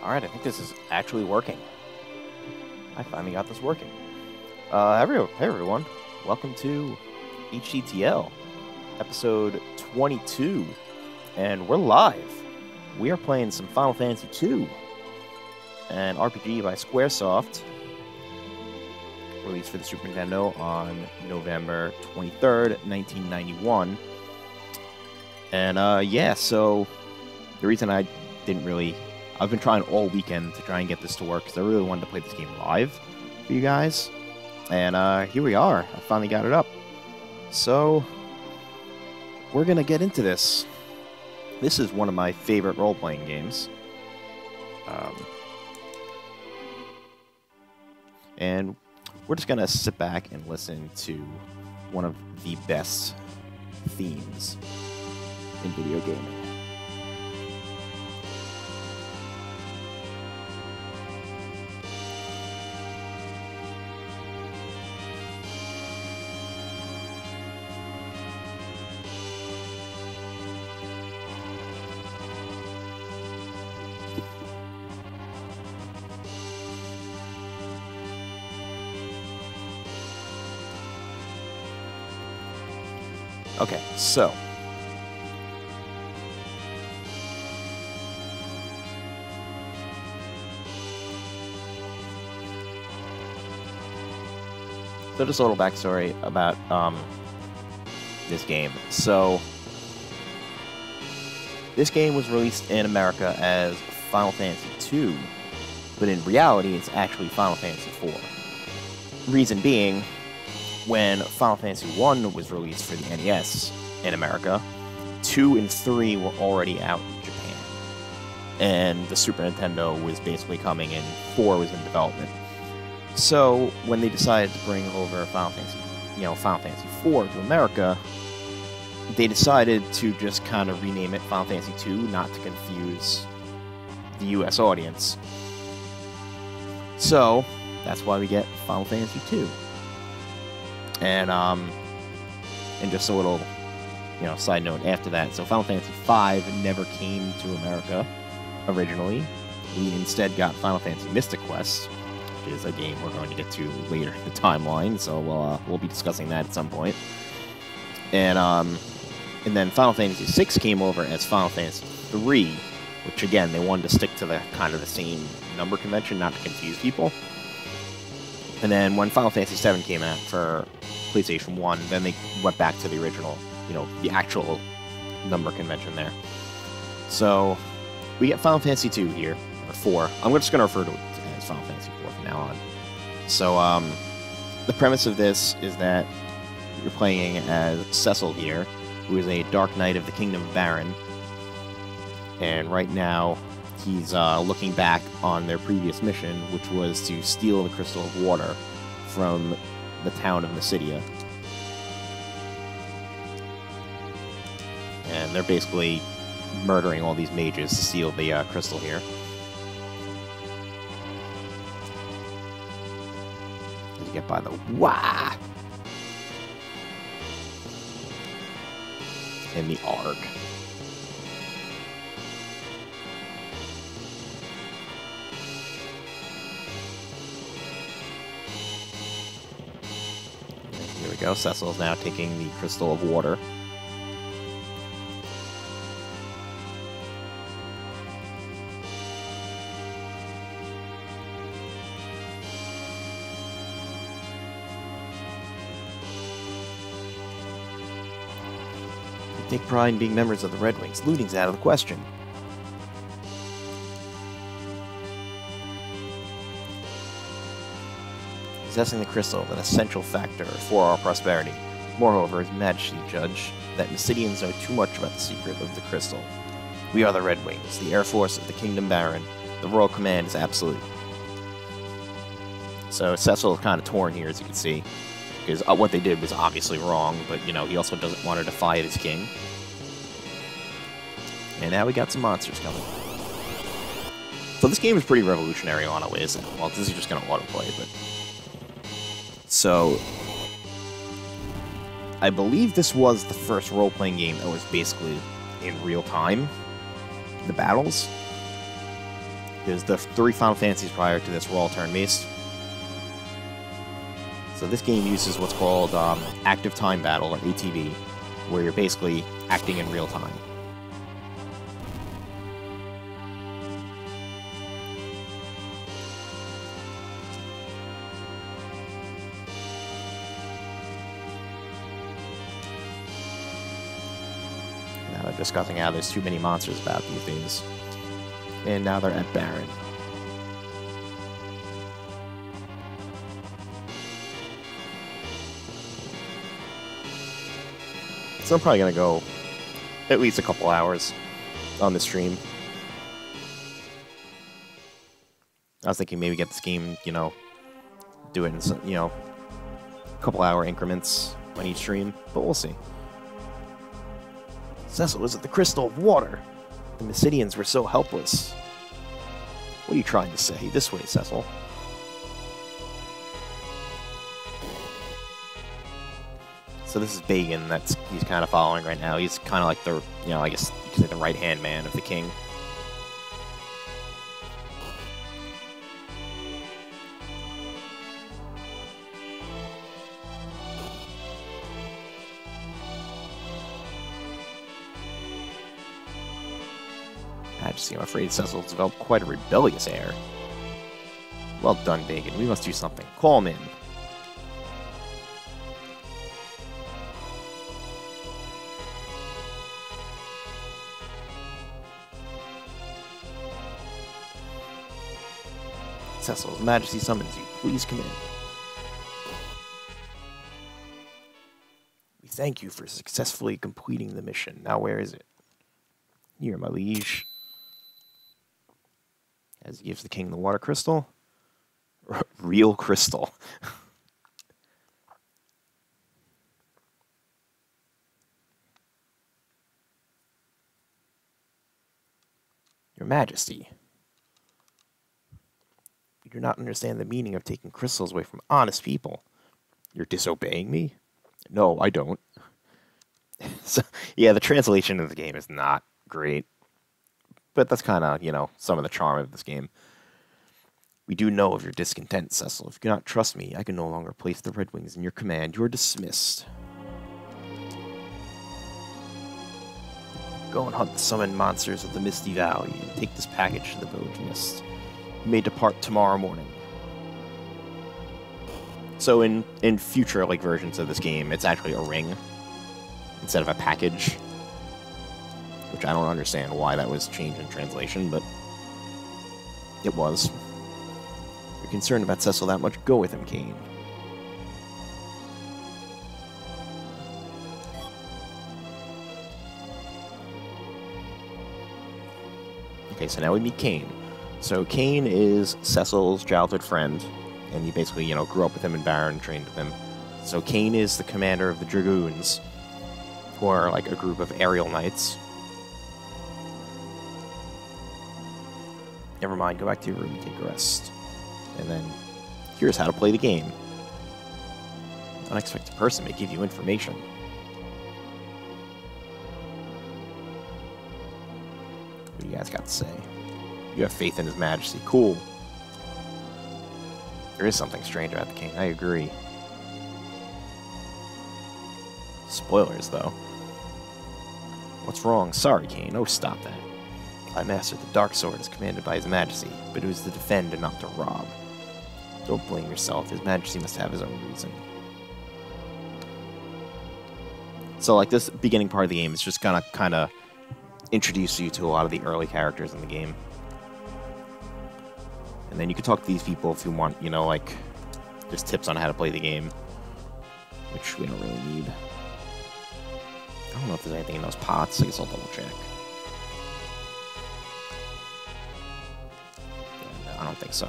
Alright, I think this is actually working. I finally got this working. Hey everyone, welcome to HDTL, episode 22, and we're live. We are playing some Final Fantasy II, an RPG by Squaresoft, released for the Super Nintendo on November 23rd, 1991. And yeah, so the reason I've been trying all weekend to try and get this to work because I really wanted to play this game live for you guys. And here we are. I finally got it up. So we're going to get into this. This is one of my favorite role-playing games. And we're just going to sit back and listen to one of the best themes in video gaming. Okay, so just a little backstory about this game. So this game was released in America as Final Fantasy II, but in reality it's actually Final Fantasy IV. Reason being, when Final Fantasy I was released for the NES in America, 2 and 3 were already out in Japan. And the Super Nintendo was basically coming in, 4 was in development. So when they decided to bring over Final Fantasy IV to America, they decided to just kind of rename it Final Fantasy II, not to confuse the US audience. So that's why we get Final Fantasy II. And just a little, side note after that. So Final Fantasy V never came to America originally. We instead got Final Fantasy Mystic Quest, which is a game we're going to get to later in the timeline. So we'll be discussing that at some point. And then Final Fantasy VI came over as Final Fantasy III, which again they wanted to stick to the kind of the same number convention, not to confuse people. And then when Final Fantasy VII came out for PlayStation 1, then they went back to the original, the actual number convention there. So we get Final Fantasy II here, or 4. I'm just going to refer to it as Final Fantasy IV from now on. So the premise of this is that you're playing as Cecil here, who is a Dark Knight of the Kingdom of Baron. And right now, he's looking back on their previous mission, which was to steal the Crystal of Water from the town of Mysidia. And they're basically murdering all these mages to steal the crystal here. You get by the wah! And the arc. Here we go. Cecil's now taking the Crystal of Water. They take pride in being members of the Red Wings. Looting's out of the question. Possessing the crystal is an essential factor for our prosperity. Moreover, His Majesty judged that Mysidians know too much about the secret of the crystal. We are the Red Wings, the Air Force of the Kingdom Baron. The Royal Command is absolute. So Cecil is kind of torn here, as you can see, because what they did was obviously wrong, but, he also doesn't want to defy his king. And now we got some monsters coming. So this game is pretty revolutionary on a ways. Well, this is just going to autoplay, but... So, I believe this was the first role-playing game that was basically in real time, the battles. Because the 3 Final Fantasies prior to this were all turn-based. So this game uses what's called Active Time Battle, or ATB, where you're basically acting in real time. Now they're discussing how there's too many monsters about these days. And now they're at Baron. So I'm probably going to go at least a couple hours on the stream. I was thinking maybe get this game, you know, do it in some, you know, a couple hour increments on each stream, but we'll see. Cecil was at the Crystal of Water. The Mysidians were so helpless. What are you trying to say? This way, Cecil. So this is Bagan that's he's kind of following right now. He's kind of like the, you know, I guess you could say the right-hand man of the king. Majesty, I'm afraid Cecil's developed quite a rebellious air. Well done, Bagan. We must do something. Call him in. Cecil, His Majesty summons you. Please come in. We thank you for successfully completing the mission. Now where is it? Here, my liege. As he gives the king the water crystal. Real crystal. Your Majesty. You do not understand the meaning of taking crystals away from honest people. You're disobeying me? No, I don't. So, yeah, the translation of the game is not great. But that's kind of, you know, some of the charm of this game. We do know of your discontent, Cecil. If you cannot trust me, I can no longer place the Red Wings in your command. You are dismissed. Go and hunt the summoned monsters of the Misty Valley and take this package to the Village Mist. You may depart tomorrow morning. So in future like versions of this game, it's actually a ring instead of a package. Which I don't understand why that was changed in translation, but it was. If you're concerned about Cecil that much, go with him, Kane. Okay, so now we meet Kane. So Kane is Cecil's childhood friend, and you basically, you know, grew up with him in Baron, trained with him. So Kane is the commander of the Dragoons, who are like a group of aerial knights. Never mind, go back to your room and take a rest. And then, here's how to play the game. An unexpected person may give you information. What do you guys got to say? You have faith in His Majesty. Cool. There is something strange about the king, I agree. Spoilers, though. What's wrong? Sorry, Kane. Oh, stop that. I mastered the Dark Sword as commanded by His Majesty, but it was to defend and not to rob. Don't blame yourself. His Majesty must have his own reason. So, like, this beginning part of the game is just gonna kind of introduce you to a lot of the early characters in the game. And then you can talk to these people if you want, you know, like, just tips on how to play the game, which we don't really need. I don't know if there's anything in those pots. I guess I'll double check. I don't think so.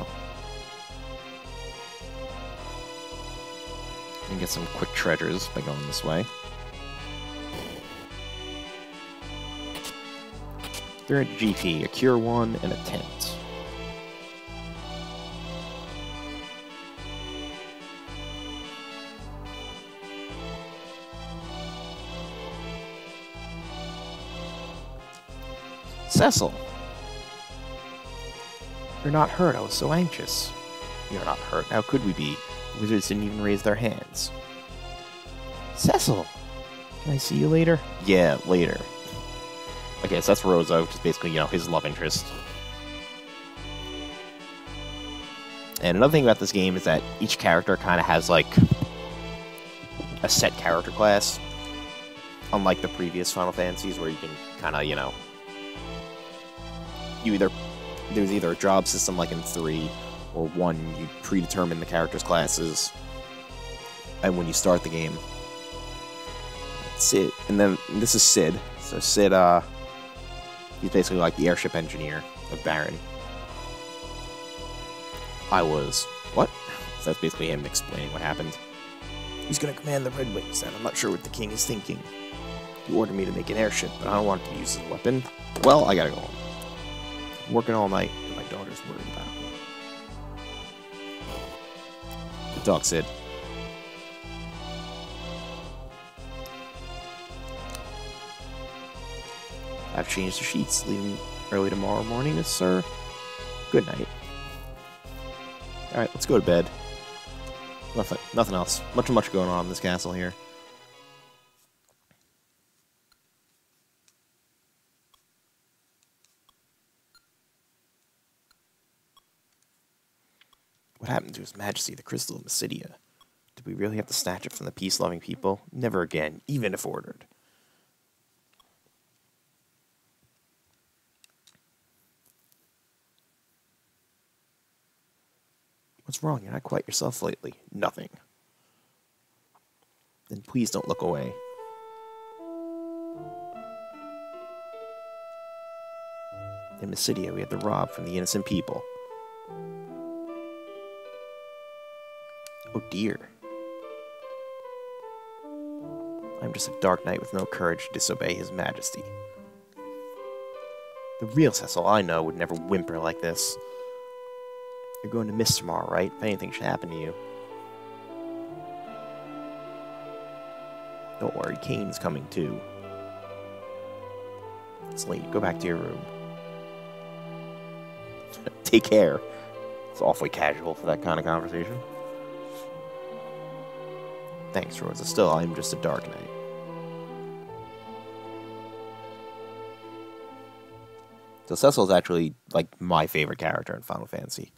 You can get some quick treasures by going this way. 300 GP, a Cure 1, and a Tent. Cecil. You're not hurt. I was so anxious. You're not hurt. How could we be? The wizards didn't even raise their hands. Cecil! Can I see you later? Yeah, later. Okay, so that's Rosa, which is basically, you know, his love interest. And another thing about this game is that each character kind of has, like, a set character class. Unlike the previous Final Fantasies, where you can kind of, you know... There's either a job system like in 3, or 1, you predetermine the characters' classes. And when you start the game... Sid, and then this is Sid. So Sid, he's basically like the airship engineer of Baron. What? So that's basically him explaining what happened. He's gonna command the Red Wings, and I'm not sure what the king is thinking. He ordered me to make an airship, but I don't want it to be used as a weapon. Well, I gotta go home. I'm working all night, and my daughter's worried about me. Good talk, Sid. I've changed the sheets, leaving early tomorrow morning, sir. Good night. Alright, let's go to bed. Nothing else. Much going on in this castle here. What happened to His Majesty, the Crystal of Mysidia? Did we really have to snatch it from the peace-loving people? Never again, even if ordered. What's wrong? You're not quite yourself lately. Nothing. Then please don't look away. In Mysidia, we had to rob from the innocent people. Oh dear. I'm just a dark knight with no courage to disobey His Majesty. The real Cecil I know would never whimper like this. You're going to miss tomorrow, right? If anything should happen to you. Don't worry, Kane's coming too. It's late. Go back to your room. Take care. It's awfully casual for that kind of conversation. Thanks, Rosa. Still, I'm just a dark knight. So Cecil's actually, like, my favorite character in Final Fantasy.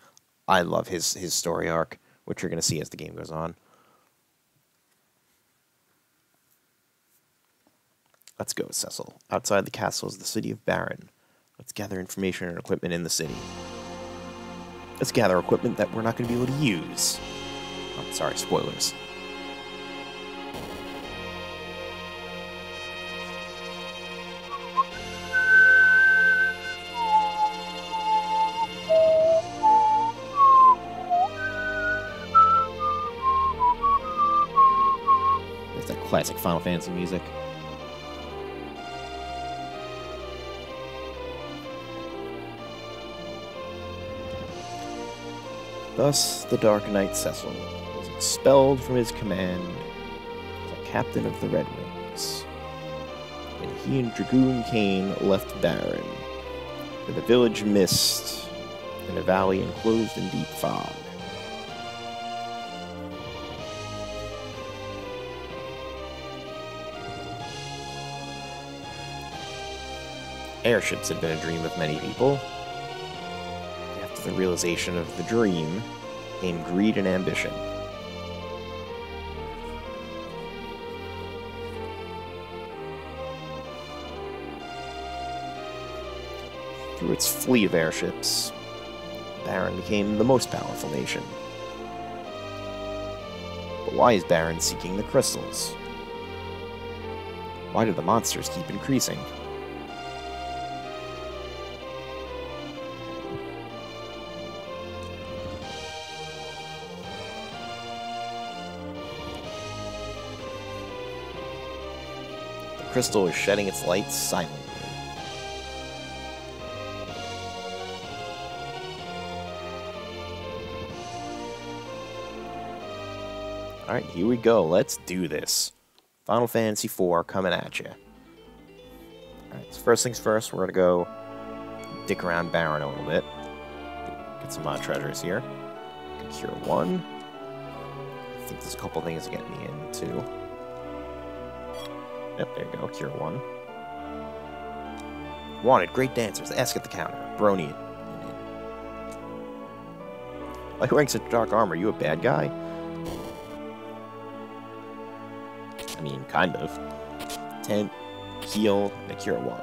I love his story arc, which you're going to see as the game goes on. Let's go, Cecil. Outside the castle is the city of Baron. Let's gather information and equipment in the city. Let's gather equipment that we're not going to be able to use. Oh, sorry, spoilers. Classic Final Fantasy music. Thus, the Dark Knight Cecil was expelled from his command as a captain of the Red Wings, and he and Dragoon Kane left Baron, with a village mist and a valley enclosed in deep fog. Airships had been a dream of many people. After the realization of the dream came greed and ambition. Through its fleet of airships, Baron became the most powerful nation. But why is Baron seeking the crystals? Why do the monsters keep increasing? The crystal is shedding its light silently. Alright, here we go. Let's do this. Final Fantasy IV coming at you. Alright, so first things first, we're going to go dick around Baron a little bit. Get some treasures here. Cure 1. I think there's a couple things to get me into. Yep, there you go. Cure 1. Wanted, great dancers. Ask at the counter. Brony it. Why are you wearing such dark armor? You a bad guy? I mean, kind of. Tent, heal, and a cure 1.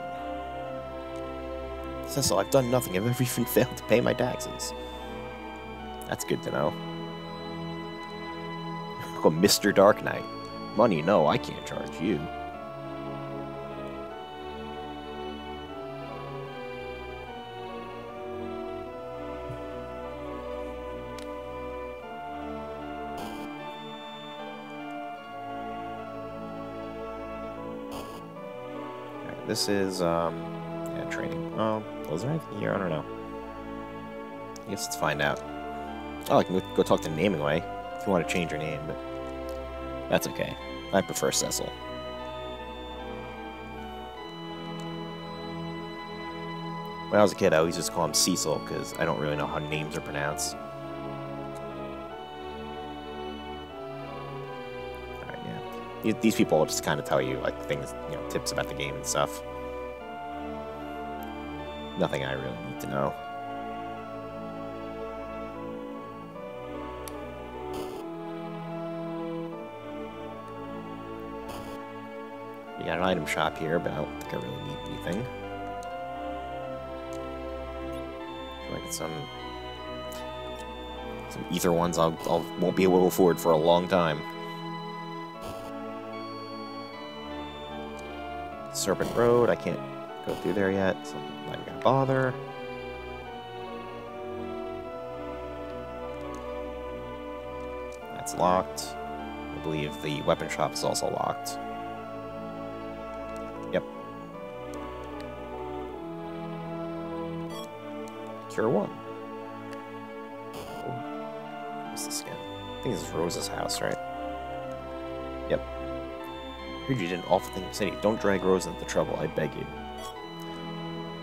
Cecil, I've done nothing. I've never even failed to pay my taxes. That's good to know. Oh, Mr. Dark Knight. Money, no, I can't charge you. Right, this is, yeah, training. Oh, was there anything here? I don't know. I guess let's find out. Oh, I can go talk to Namingway if you want to change your name, but that's okay. I prefer Cecil. When I was a kid, I always just call him Cecil because I don't really know how names are pronounced. Alright, yeah. These people will just kind of tell you, like, things, you know, tips about the game and stuff. Nothing I really need to know. You got an item shop here, but I don't think I really need anything. Like some ether ones I won't be able to afford for a long time. Serpent Road, I can't go through there yet, so I'm not even gonna bother. That's locked. I believe the weapon shop is also locked. Yep. Cure 1. Oh. What's this again? I think this is Rose's house, right? Yep. Heard you did an awful thing in the city. Don't drag Rose into trouble, I beg you.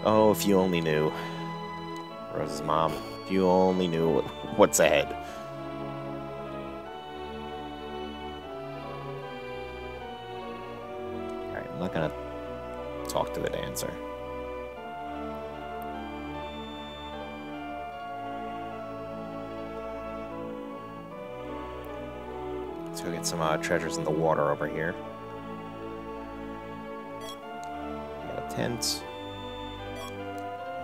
Oh, if you only knew. Rose's mom. If you only knew what's ahead. Alright, I'm not gonna talk to the dancer. Let's go get some treasures in the water over here. Got a tent.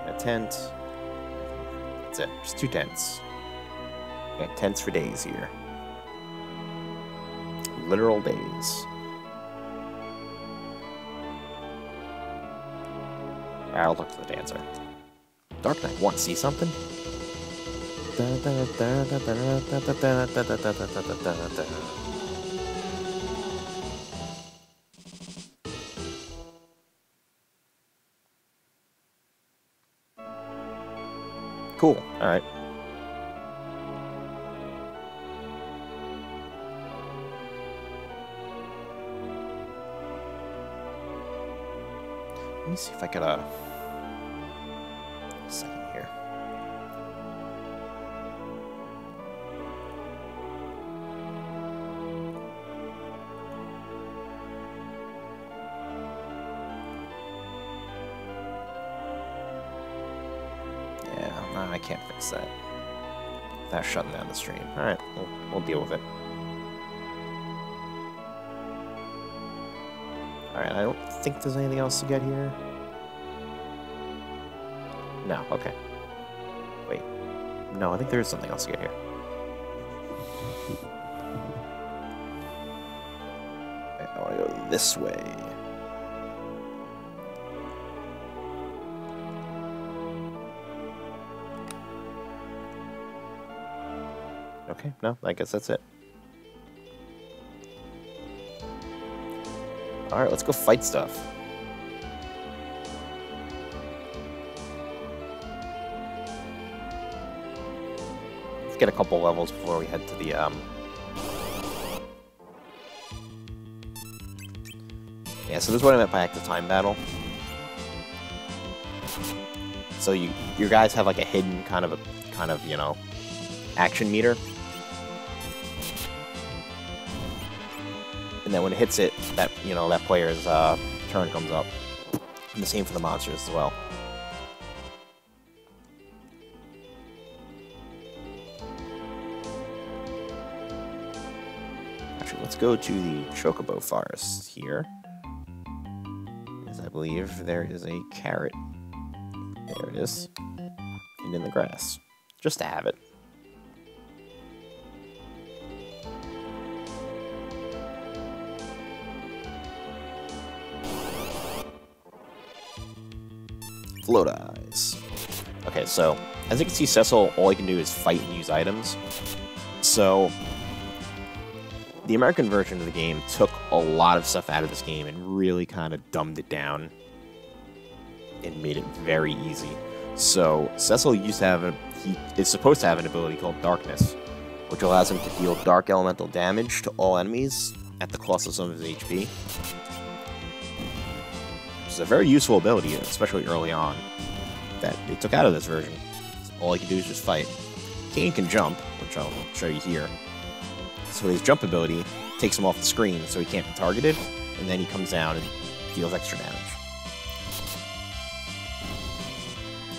Got a tent. That's it. Just 2 tents. Got tents for days here. Literal days. I'll talk to the dancer. Dark Knight, want to see something? Cool. All right. Let me see if I could a second here. Yeah, I can't fix that. That's shutting down the stream. Alright, we'll deal with it. Alright, I don't think there's anything else to get here. No, okay. Wait. No, I think there is something else to get here. Wait, I want to go this way. Okay, no, I guess that's it. Alright, let's go fight stuff. Let's get a couple levels before we head to the, Yeah, so this is what I meant by active time battle. So your guys have like a hidden kind of kind of, you know, action meter. And then when it hits it, that, you know, that player's turn comes up. And the same for the monsters as well. Actually, let's go to the Chocobo Forest here. As I believe there is a carrot. There it is. And in the grass. Just to have it. Float Eyes. Okay, so, as you can see, Cecil, all he can do is fight and use items. So, the American version of the game took a lot of stuff out of this game and really kind of dumbed it down and made it very easy. So, Cecil used to have he is supposed to have an ability called Darkness, which allows him to deal dark elemental damage to all enemies at the cost of some of his HP. It's a very useful ability, especially early on, that they took out of this version. So all he can do is just fight. Kane can jump, which I'll show you here. So his jump ability takes him off the screen so he can't be targeted, and then he comes down and deals extra damage.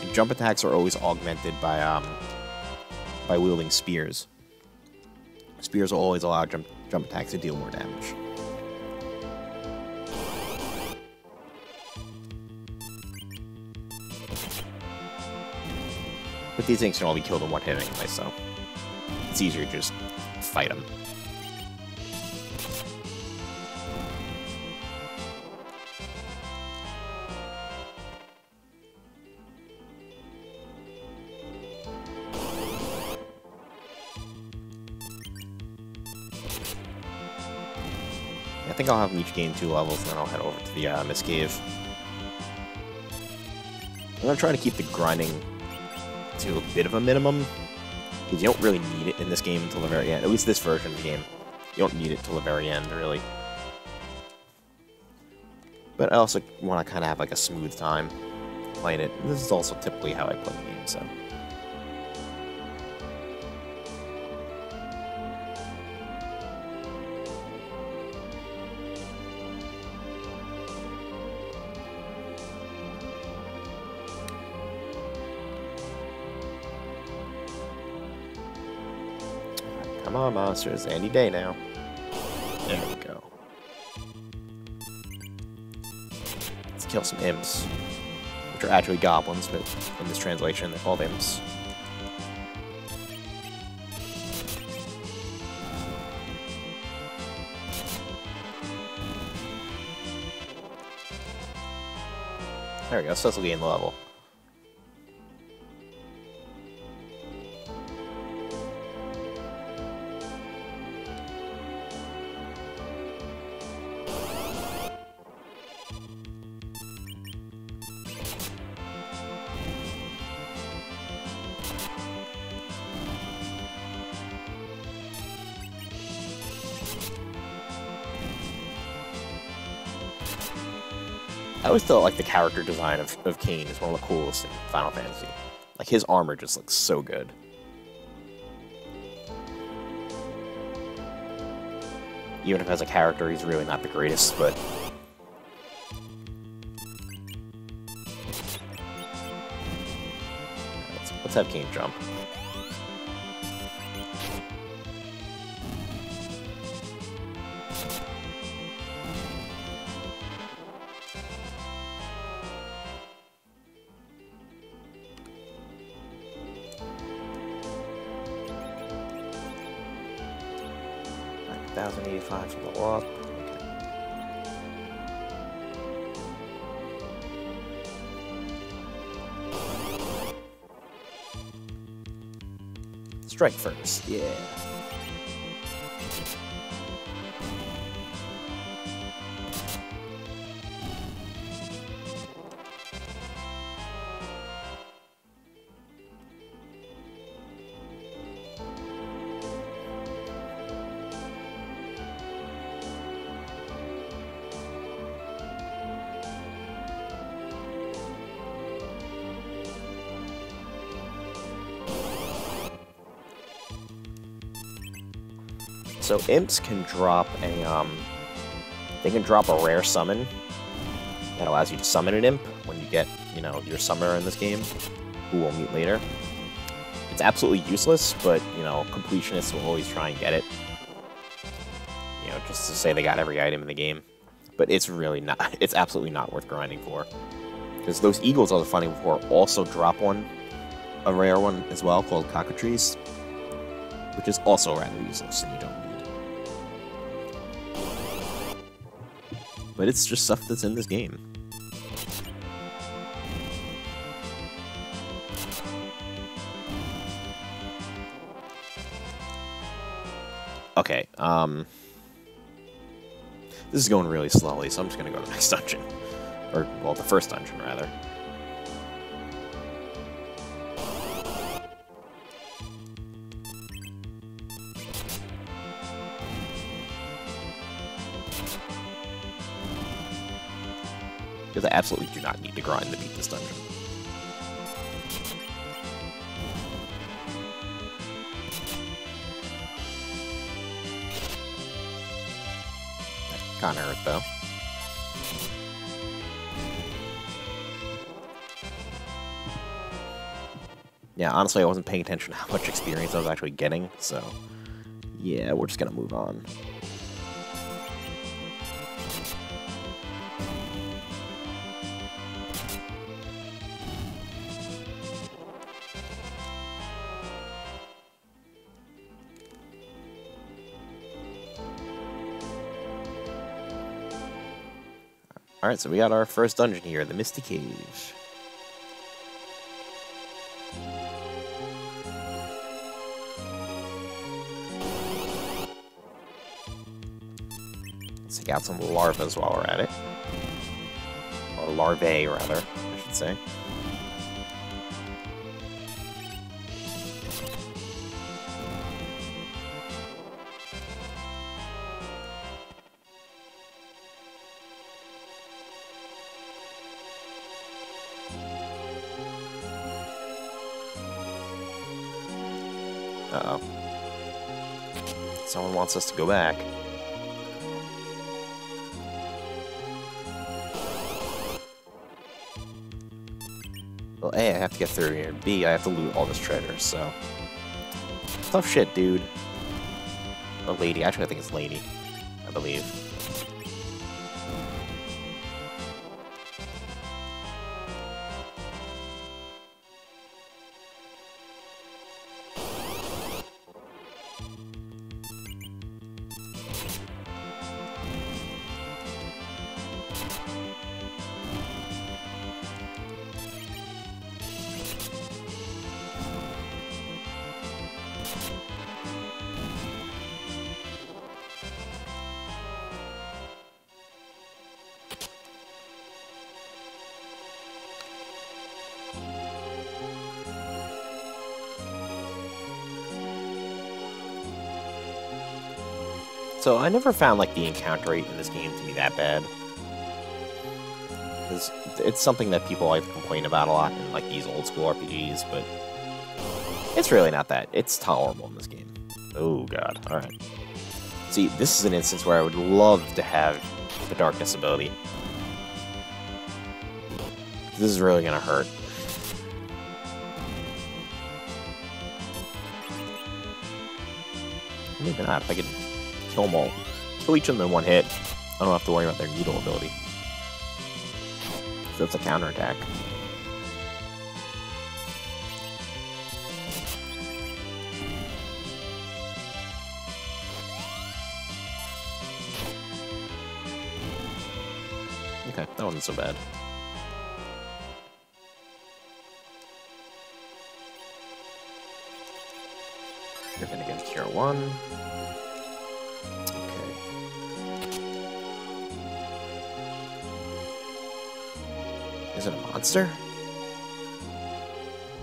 And jump attacks are always augmented by wielding spears. Spears will always allow jump attacks to deal more damage. But these things can all be killed in one hit anyway, so it's easier to just fight them. I think I'll have them each gain 2 levels, and then I'll head over to the Mist Cave. I'm going to try to keep the grinding to a bit of a minimum, because you don't really need it in this game until the very end. At least this version of the game. You don't need it till the very end, really. But I also want to kind of have like a smooth time playing it. And this is also typically how I play the game, so... Come on, monsters. Any day now. There we go. Let's kill some imps. Which are actually goblins, but in this translation they're called imps. There we go. Cecil gained the level. I always thought like the character design of Kane is one of the coolest in Final Fantasy. Like his armor just looks so good. Even if as a character he's really not the greatest, but let's have Kane jump. $1,085 for the walk. Strike first, yeah. So imps can drop a they can drop a rare summon that allows you to summon an imp when you get, you know, your summoner in this game, who we'll meet later. It's absolutely useless, but, you know, completionists will always try and get it. You know, just to say they got every item in the game. But it's really not, it's absolutely not worth grinding for. Because those eagles I was fighting before also drop one, a rare one as well, called cockatrice, which is also rather useless and you don't need. But it's just stuff that's in this game. Okay, this is going really slowly, so I'm just gonna go to the next dungeon. Or, well, the first dungeon, rather. Because I absolutely do not need to grind to beat this dungeon. That kinda hurt, though. Yeah, honestly, I wasn't paying attention to how much experience I was actually getting, so... yeah, we're just gonna move on. Alright, so we got our first dungeon here, the Misty Cave. Let's take out some larvas while we're at it. Or larvae, rather, I should say. Uh-oh. Someone wants us to go back. Well, A, I have to get through here. B, I have to loot all this treasure, so... tough shit, dude. A lady. Actually, I think it's lady. I believe. So I never found, like, the encounter rate in this game to be that bad. Because it's something that people like to complain about a lot in, like, these old-school RPGs, but it's really not that. It's tolerable in this game. Oh, God. Alright. See, this is an instance where I would love to have the Darkness ability. This is really gonna hurt. Maybe not. If I could kill them all. Kill each of them in one hit. I don't have to worry about their needle ability. So that's a counterattack. Okay, that wasn't so bad. You're gonna get Cure 1. Is it a monster?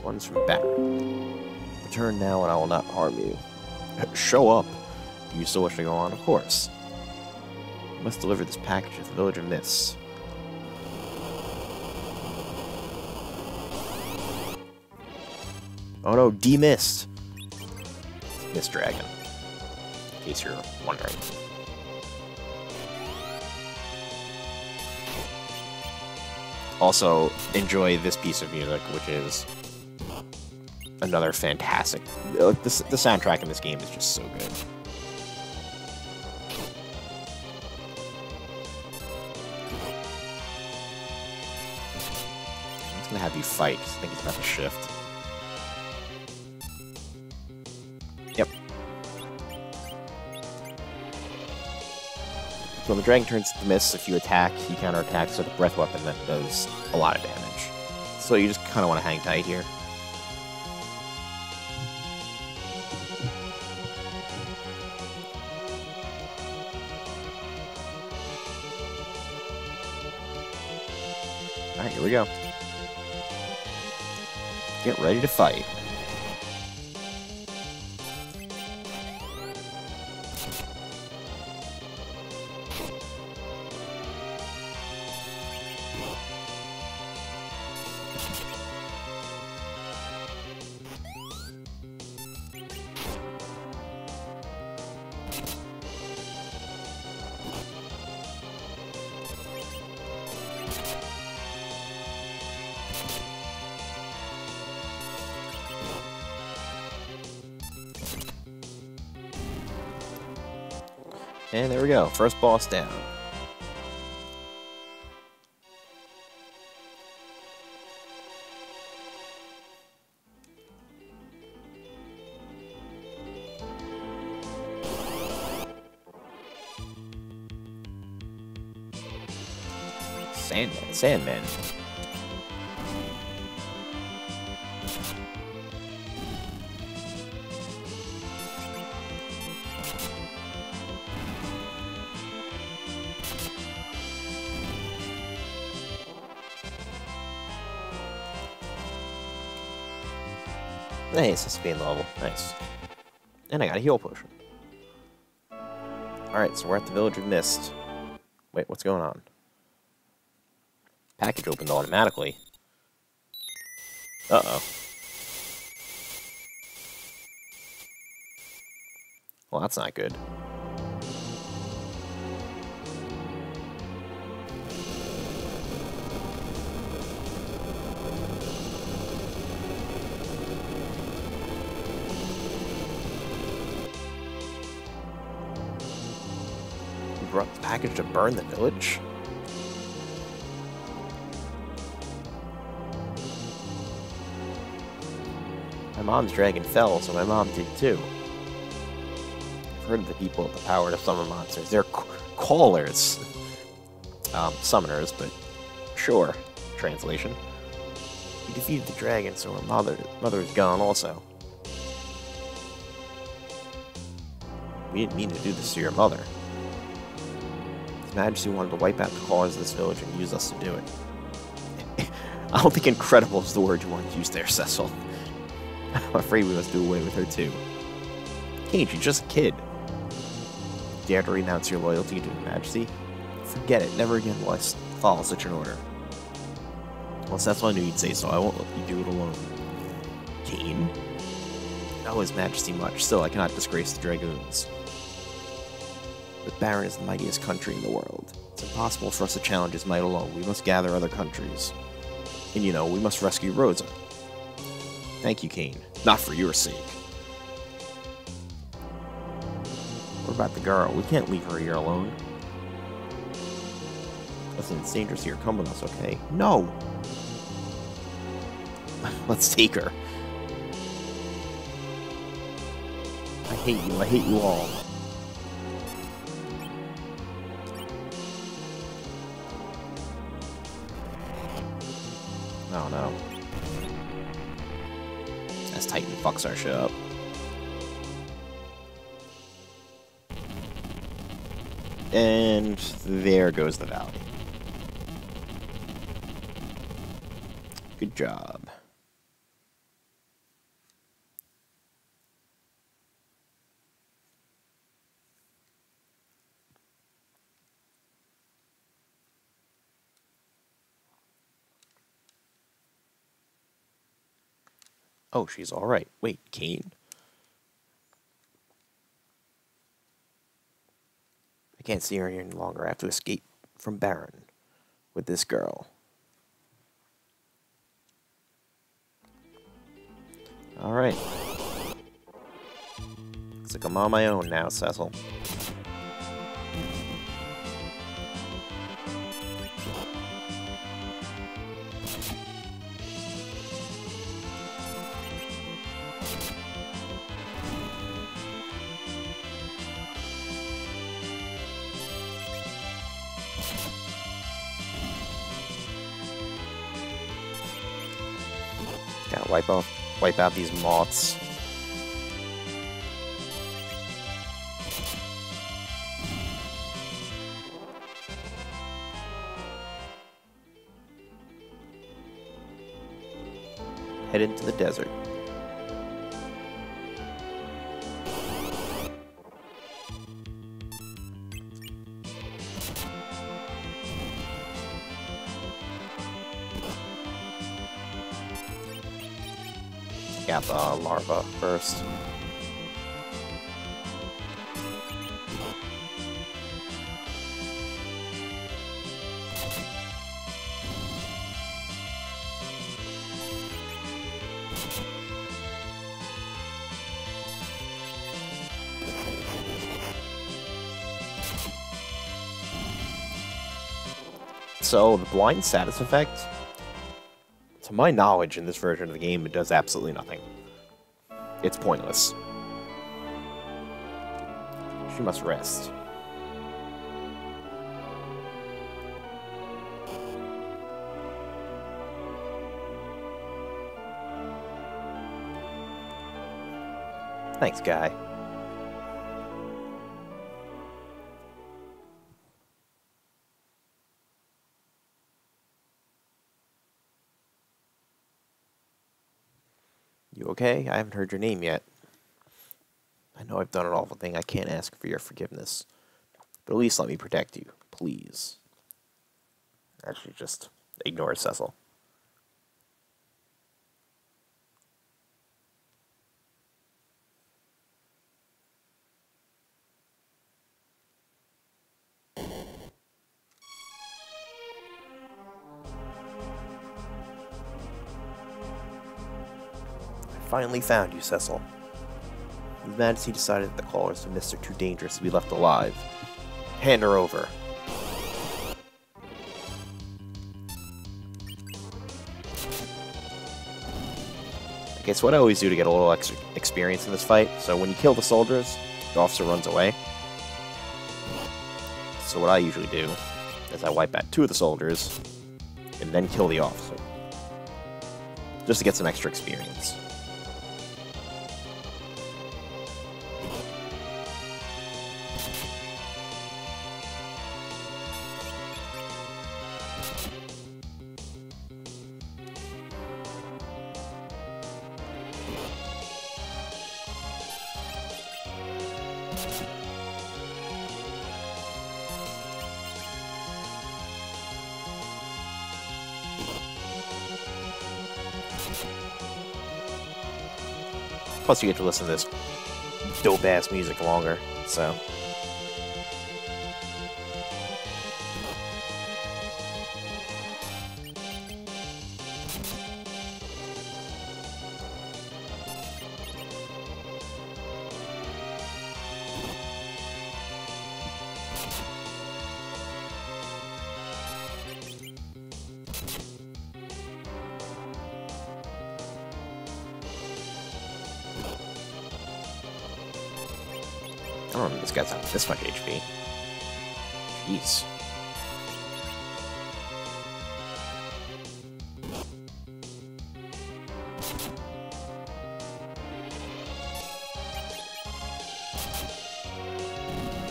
One's from Baron. Return now and I will not harm you. Show up. Do you still wish to go on? Of course. You must deliver this package to the Village of Mists. Oh no, demist! Mist Dragon. in case you're wondering. Also, enjoy this piece of music, which is another fantastic... The soundtrack in this game is just so good. I'm just gonna have you fight, because I think he's about to shift. Yep. So when the dragon turns to mist, if you attack, he counterattacks with a breath weapon that does a lot of damage. So you just kind of want to hang tight here. Alright, here we go. Get ready to fight. And there we go, first boss down. Sandman. Nice, that's being level. Nice. And I got a heal potion. Alright, so we're at the Village of Mist. Wait, what's going on? Package opened automatically. Uh-oh. Well, that's not good. Brought the package to burn the village? My mom's dragon fell, so my mom did too. I've heard of the people with the power to summon monsters. They're callers. Summoners, but sure. Translation. We defeated the dragon, so her mother is gone also. We didn't mean to do this to your mother. His Majesty wanted to wipe out the callers of this village and use us to do it. I don't think incredible is the word you want to use there, Cecil. I'm afraid we must do away with her too. Kate, you're just a kid. Dare to renounce your loyalty to His Majesty? Forget it. Never again will I follow such an order. Well, that's why I knew you'd say so. I won't let you do it alone. Kane? No, His Majesty much. Still, I cannot disgrace the Dragoons. But Baron is the mightiest country in the world. It's impossible for us to challenge his might alone. We must gather other countries. And you know, we must rescue Rosa. Thank you, Kane. Not for your sake. What about the girl? We can't leave her here alone. Listen, it's dangerous here. Come with us, okay? No! Let's take her. I hate you. I hate you all. Oh no. As Titan fucks our shit up. And there goes the valley. Good job. Oh, she's all right. Wait, Kane? I can't see her any longer. I have to escape from Baron with this girl. Alright. Looks like I'm on my own now, Cecil. Gotta wipe out these moths. Head into the desert. Got the larva first. So, the blind status effect, to my knowledge in this version of the game, it does absolutely nothing. It's pointless. She must rest. Thanks, guy. You okay? I haven't heard your name yet. I know I've done an awful thing. I can't ask for your forgiveness. But at least let me protect you, please. Actually, just ignore Cecil. Finally found you, Cecil. His Majesty decided that the callers of Mist are too dangerous to be left alive. Hand her over. Okay, so what I always do to get a little extra experience in this fight, so when you kill the soldiers, the officer runs away. So what I usually do is I wipe out 2 of the soldiers, and then kill the officer. Just to get some extra experience. Plus, you get to listen to this dope-ass music longer, so... I don't remember this guy's having this much HP. Jeez.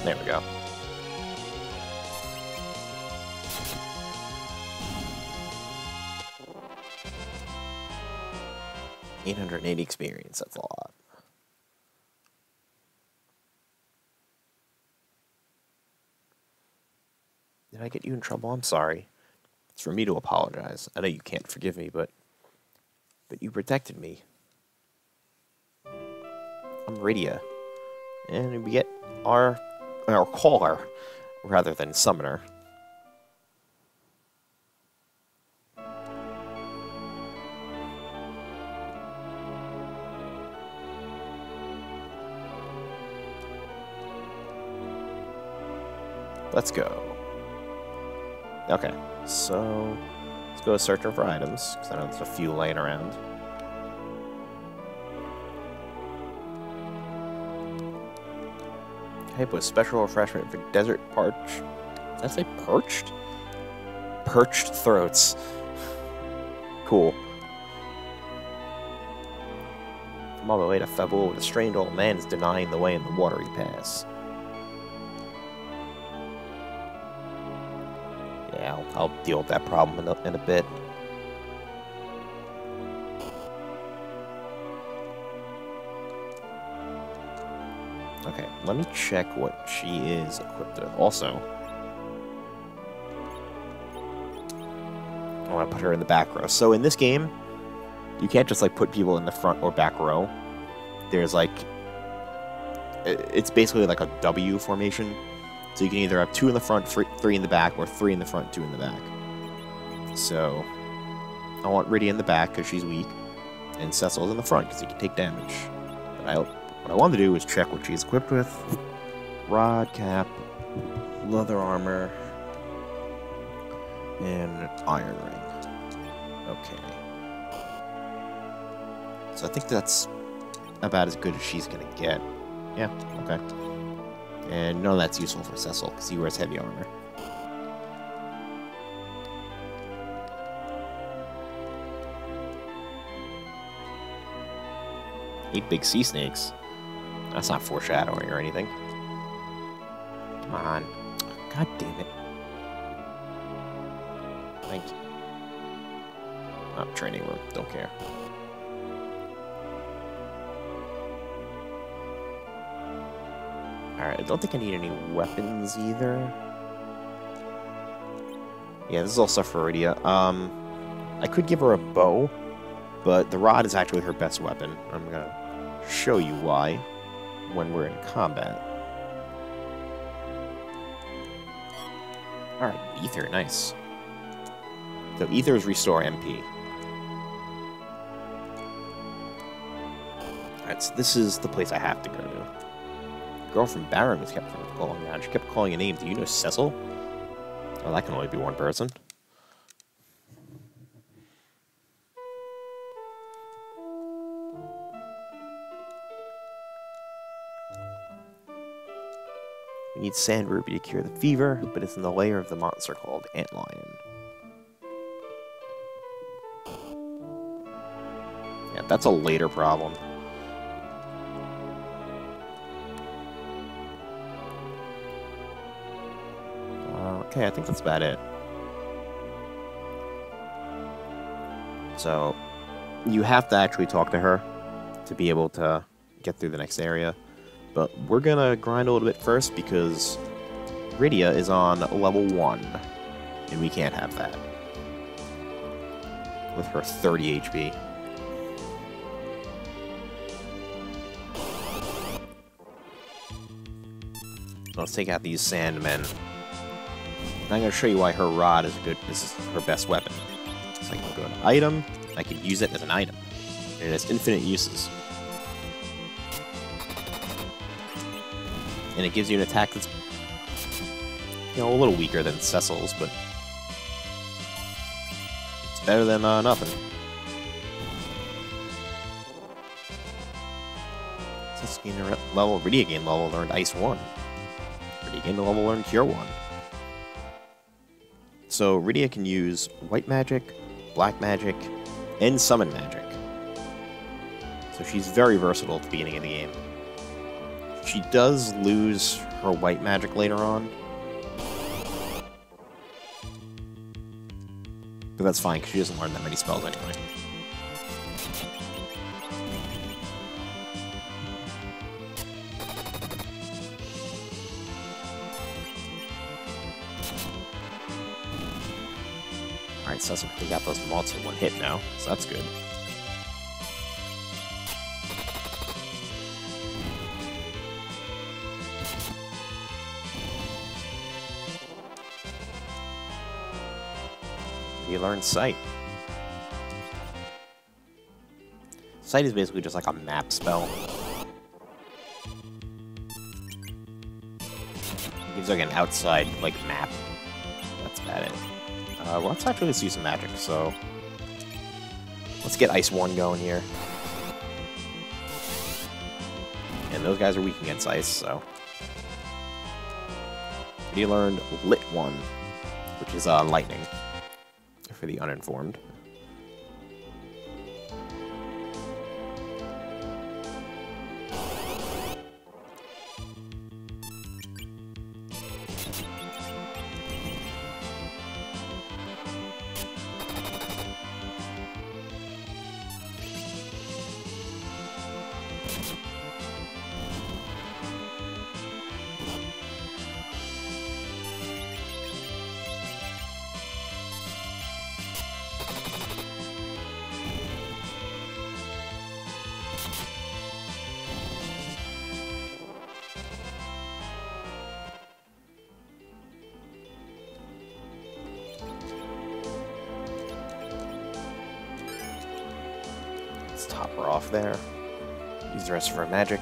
There we go. $880 experience, that's a lot. Did I get you in trouble? I'm sorry. It's for me to apologize. I know you can't forgive me, but you protected me. I'm Rydia. And we get our caller. rather than Summoner. Let's go. Okay, so let's go searching for items, because I know there's a few laying around. Type with special refreshment for desert parch. Did I say perched? Perched throats. Cool. I'm on my way to Fable with a strange old man is denying the way in the watery pass. Yeah, I'll deal with that problem in a bit. Okay, let me check what she is equipped with. Also, I want to put her in the back row. So in this game, you can't just like put people in the front or back row. There's like, it's basically like a W formation. So you can either have 2 in the front, 3 in the back, or 3 in the front, 2 in the back. So I want Rydia in the back because she's weak, and Cecil's in the front because he can take damage. But what I wanted to do was check what she's equipped with. Rod, cap, leather armor, and iron ring. Okay. So I think that's about as good as she's gonna get. Yeah, okay. And none of that's useful for Cecil, because he wears heavy armor. Eight big sea snakes. That's not foreshadowing or anything. Come on. God damn it. Thank you. Oh, training room. Don't care. Alright, I don't think I need any weapons either. Yeah, this is all stuff for Rydia. I could give her a bow, but the rod is actually her best weapon. I'm gonna show you why when we're in combat. Alright, Ether, nice. So Ethers restore MP. Alright, so this is the place I have to go to. Girl from Baron was kept calling me out. She kept calling a name. Do you know Cecil? Well, that can only be one person. We need Sand Ruby to cure the fever, but it's in the lair of the monster called Antlion. Yeah, that's a later problem. Okay, I think that's about it. So, you have to actually talk to her to be able to get through the next area. But we're gonna grind a little bit first because Rydia is on level 1, and we can't have that. With her 30 HP. Let's take out these Sandmen. I'm going to show you why her rod is her best weapon. So I can go to item, I can use it as an item. And it has infinite uses. And it gives you an attack that's, you know, a little weaker than Cecil's, but it's better than nothing. Cecil gained a level, Rydia gained level, learned Ice 1. Rydia gained a level, learned Cure 1. So Rydia can use white magic, black magic, and summon magic. So she's very versatile at the beginning of the game. She does lose her white magic later on. But that's fine, because she doesn't learn that many spells anyway. Alright, so we got those mods in one hit now, so that's good. You learn Sight. Sight is basically just like a map spell. It gives like an outside like map. That's about it. Well, let's actually use some magic, so let's get Ice 1 going here. And those guys are weak against Ice, so. You learned Lit 1, which is Lightning, for the uninformed. Top her off there. Use the rest of her magic.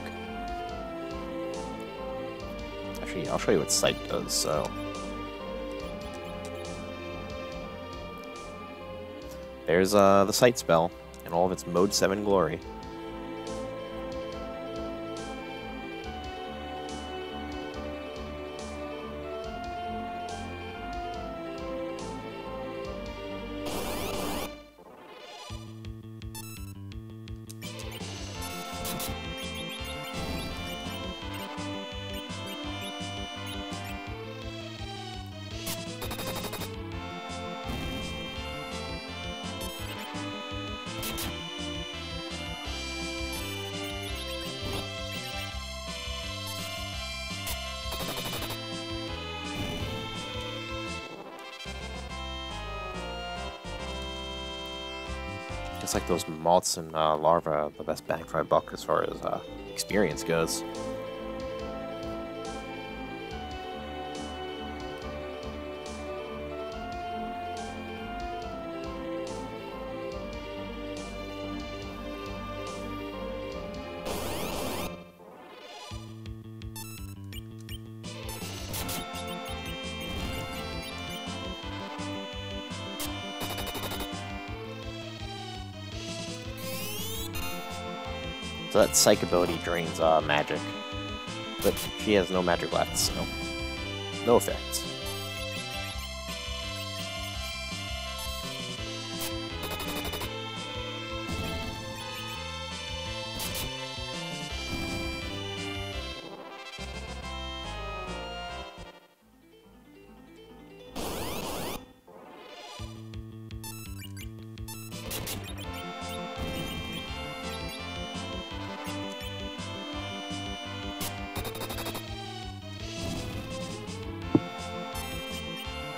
Actually, I'll show you what Sight does, so. There's the Sight spell in all of its Mode 7 glory. Just like those moths and larvae are the best bang for my buck as far as experience goes. So that Psych ability drains magic, but she has no magic left, so no effects.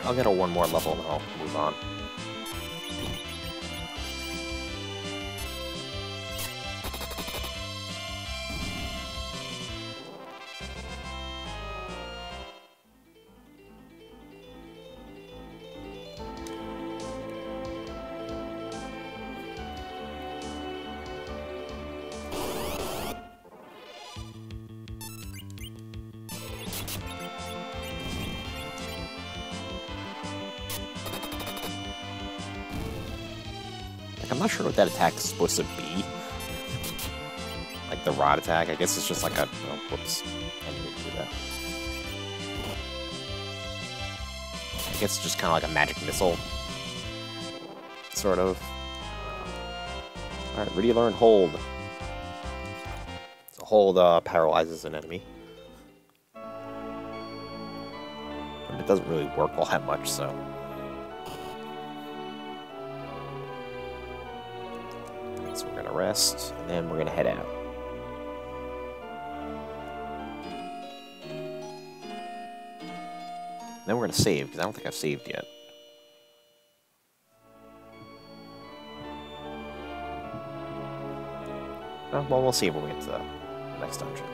I'll get her one more level and I'll move on. I'm not sure what that attack is supposed to be. Like the rod attack, I guess it's just like a... Oh, whoops. I didn't do that. I guess it's just kind of like a magic missile. Sort of. Alright, Ready to learn Hold. So Hold paralyzes an enemy. But it doesn't really work all that much, so... So we're gonna rest, and then we're gonna head out. Then we're gonna save, because I don't think I've saved yet. Well, we'll see when we get to the next dungeon.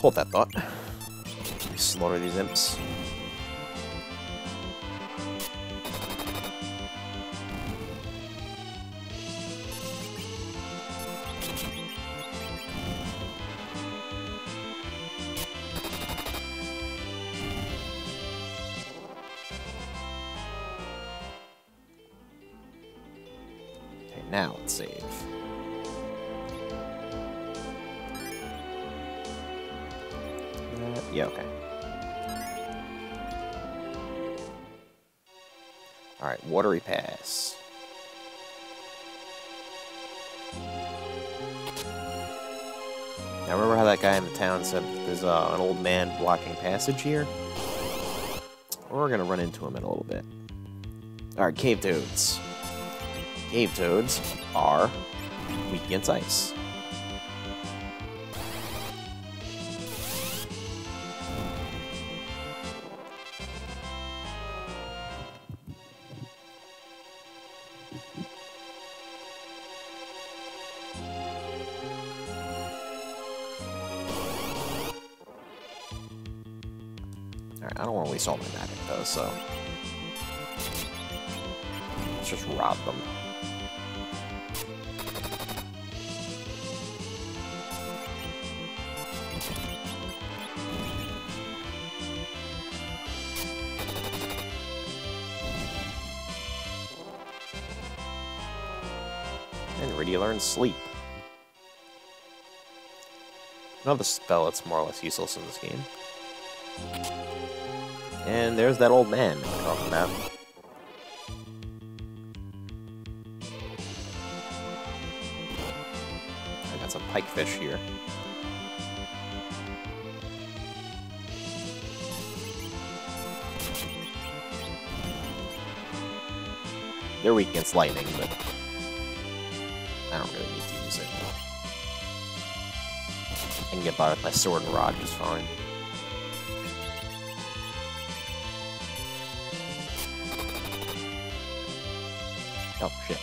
Hold that thought. Slaughter these imps. Okay, now let's save. Yeah, okay. Alright, Watery Pass. Now remember how that guy in the town said there's an old man blocking passage here? We're gonna run into him in a little bit. Alright, Cave Toads. Cave Toads are weak against ice. Alright, I don't want to waste all my magic though, so let's just rob them. And ready to learn Sleep. Another spell that's more or less useless in this game. And there's that old man we're talking about. I got some pikefish here. They're weak against lightning, but I don't really need to use it. I can get by with my sword and rod just fine. Oh, shit.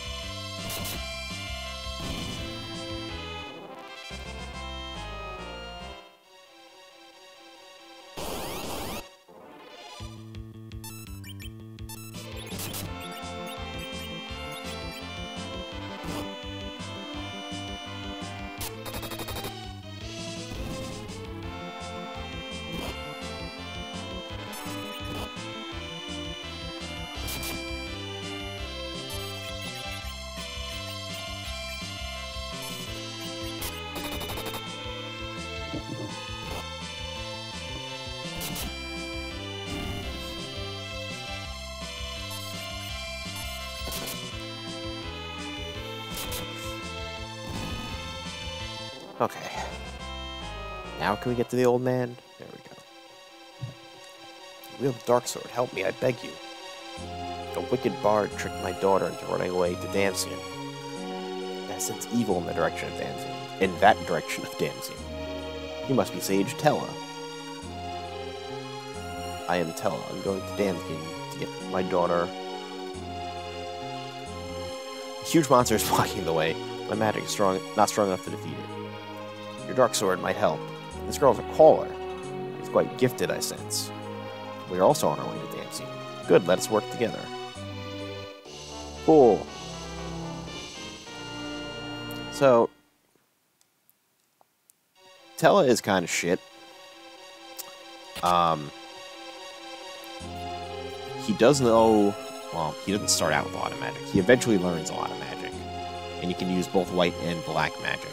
Okay. Now can we get to the old man? There we go. Wield the dark sword. Help me, I beg you. A wicked bard tricked my daughter into running away to Damsian. That sends evil in the direction of Damsian. In that direction of Damsian. You must be Sage Tella. I am Tella. I'm going to Damsian to get my daughter. A huge monster is blocking the way. My magic is not strong enough to defeat it. Your dark sword might help. This girl's a caller. She's quite gifted, I sense. We are also on our way to Damsian. Good, let us work together. Cool. So, Tella is kind of shit. He does know... Well, he doesn't start out with a lot of magic. He eventually learns a lot of magic. And he can use both white and black magic.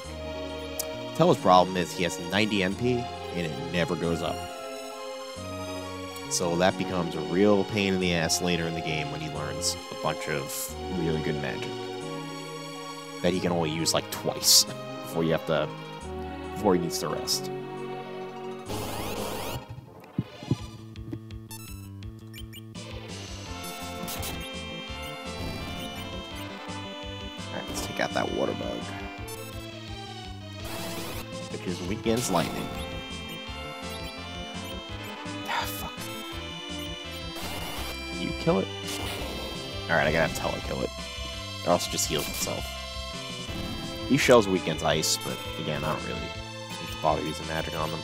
Tella's problem is he has 90 MP, and it never goes up. So that becomes a real pain in the ass later in the game when he learns a bunch of really good magic. That he can only use like twice before he needs to rest. Alright, let's take out that water bug. Which is weak against lightning. Ah, fuck. Can you kill it? Alright, I gotta have Tella kill it. Or else it just heals itself. These shells are weak against ice, but again, I don't really need to bother using magic on them.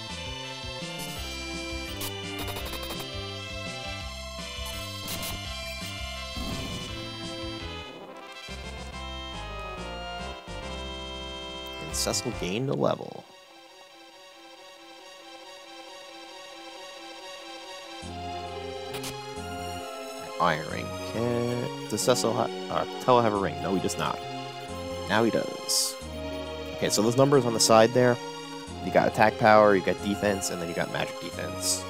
Cecil gained a level. Iron ring. Does Cecil Tell have a ring? No, he does not. Now he does. Okay, so those numbers on the side there, you got attack power, you got defense, and then you got magic defense.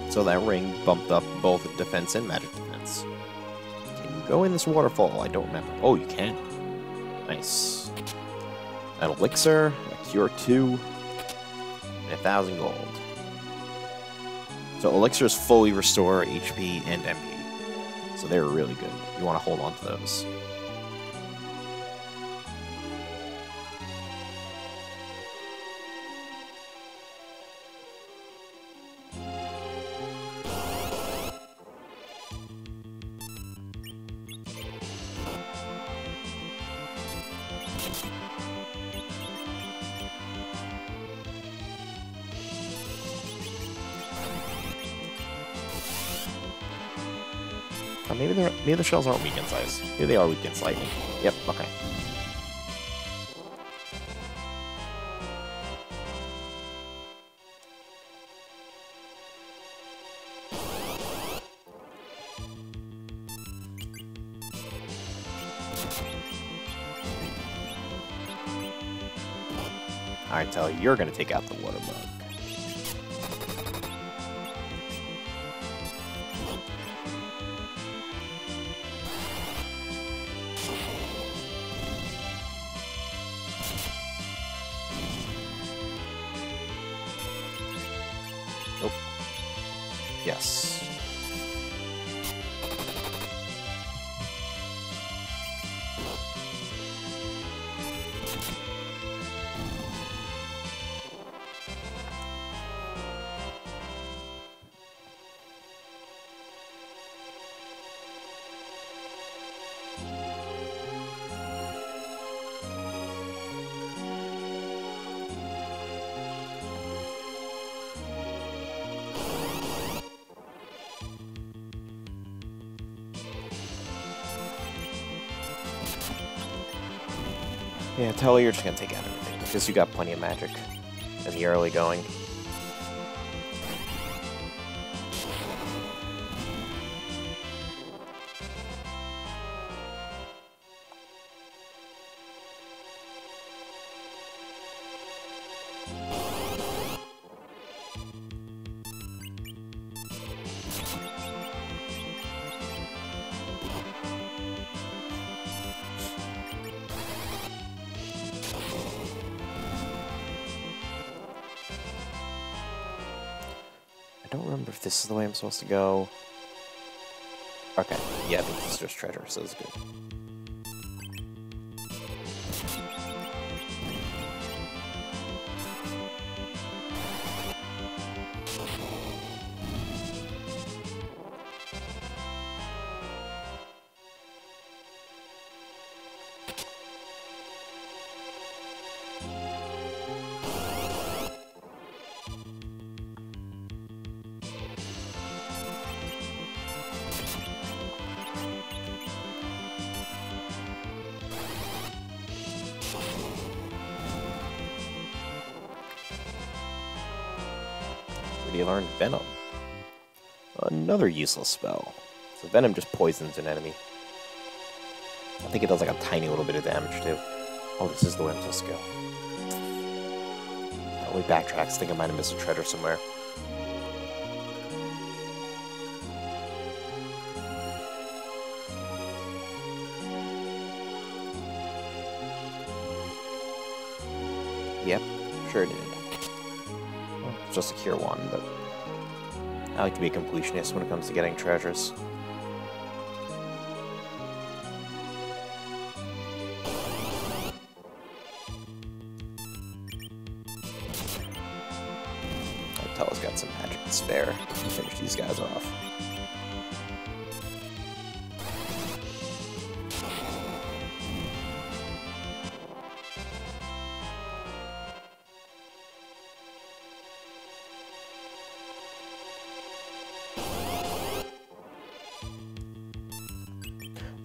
So that ring bumped up both defense and magic defense. Can you go in this waterfall? I don't remember. Oh, you can. Nice. An elixir, a cure 2, and 1,000 gold. So elixirs fully restore HP and MP. So they're really good. You want to hold on to those. Maybe the shells aren't weak against ice. Maybe they are weak against lightning. Yep, okay. Alright, Tell, you're gonna take out the water bug. Nope. Yes. Yeah, Tell, you're just gonna take out everything, because you got plenty of magic in the early going. I don't remember if this is the way I'm supposed to go. Okay, yeah, I think this is just treasure, so it's good. You learned Venom. Another useless spell. So Venom just poisons an enemy. I think it does like a tiny little bit of damage too. Oh, this is the way I'm supposed to go. I only backtracks. I think I might have missed a treasure somewhere. Yep, sure did. Just a cure 1, but I like to be a completionist when it comes to getting treasures. Tella's got some magic to spare to finish these guys off.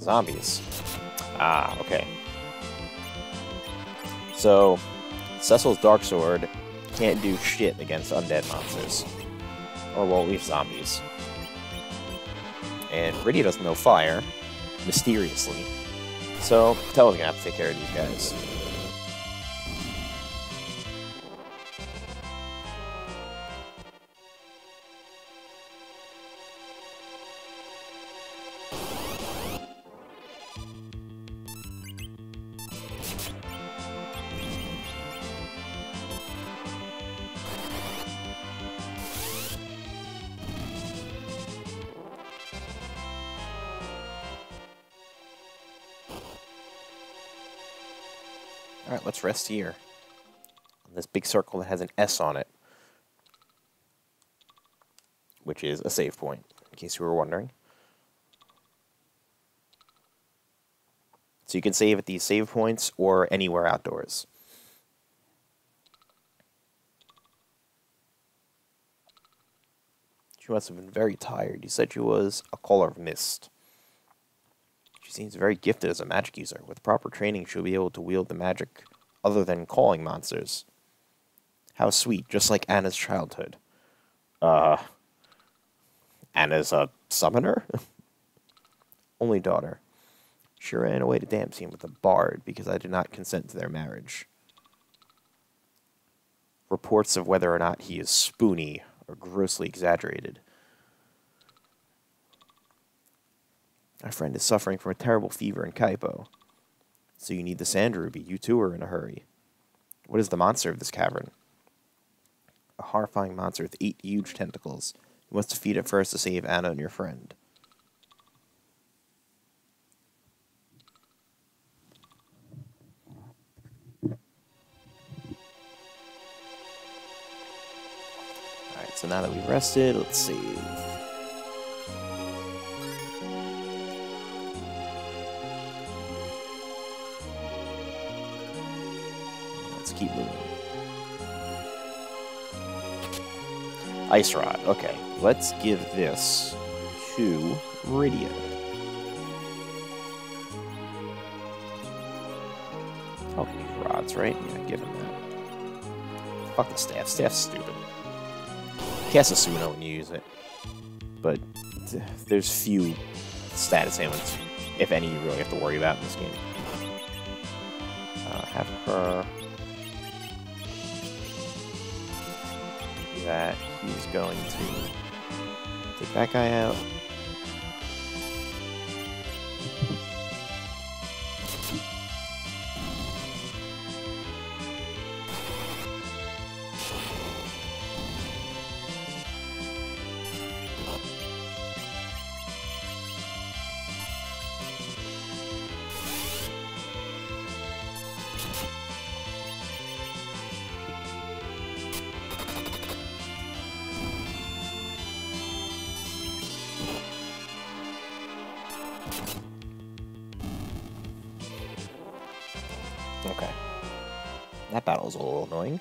Zombies. Ah, okay. So, Cecil's Dark Sword can't do shit against undead monsters. Or, well, at least zombies. And Rydia doesn't know fire, mysteriously. So, Tella's gonna have to take care of these guys. Alright, let's rest here. On this big circle that has an S on it. Which is a save point, in case you were wondering. So you can save at these save points or anywhere outdoors. She must have been very tired. You said she was a caller of mist. She seems very gifted as a magic user. With proper training, she'll be able to wield the magic other than calling monsters. How sweet, just like Anna's childhood. Anna's a summoner? Only daughter. She ran away to Damsien with a bard because I did not consent to their marriage. Reports of whether or not he is spoony are grossly exaggerated. My friend is suffering from a terrible fever in Kaipo. So you need the Sand Ruby. You too are in a hurry. What is the monster of this cavern? A horrifying monster with 8 huge tentacles. You must defeat it first to save Anna and your friend. Alright, so now that we've rested, let's save. Let's keep moving. Ice Rod. Okay, let's give this to Rydia. Oh, he needs rods, right? Yeah, give him that. Fuck the staff. Staff's stupid. Cast a Suno when you use it. But there's few status ailments, if any, you really have to worry about in this game. Have her... that he's going to take that guy out. Okay. That battle is a little annoying.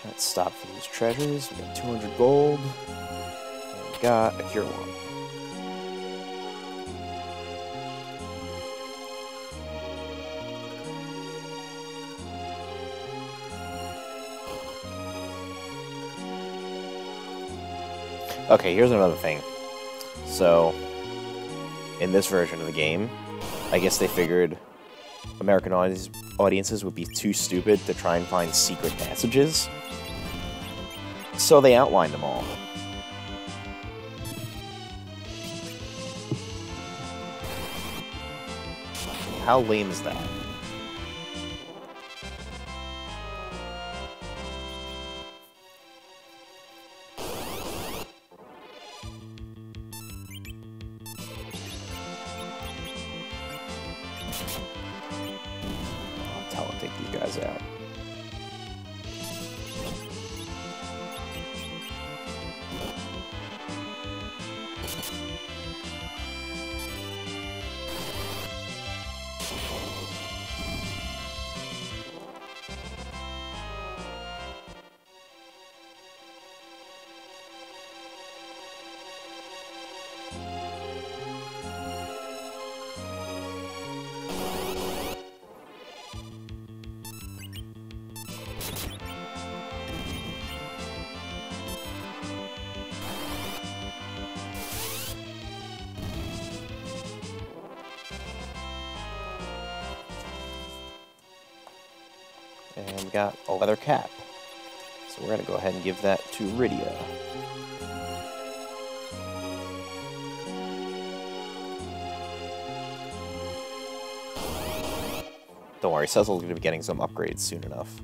Let's stop for these treasures. We got 200 gold. And we got a cure one. Okay, here's another thing. So, in this version of the game, I guess they figured American audiences would be too stupid to try and find secret passages. So they outlined them all. How lame is that? take these guys out. And we got a leather cap. So we're going to go ahead and give that to Rydia. Don't worry, Cecil's going to be getting some upgrades soon enough.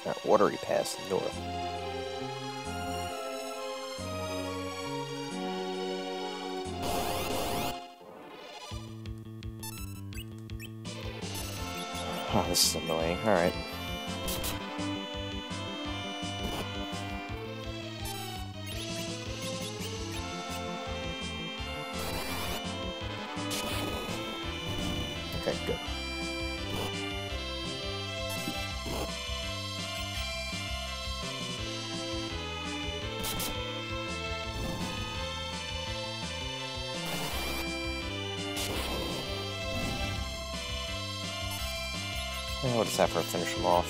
Alright, watery pass north. Oh, this is annoying. Alright. Okay, good. We'll just have her finish him off.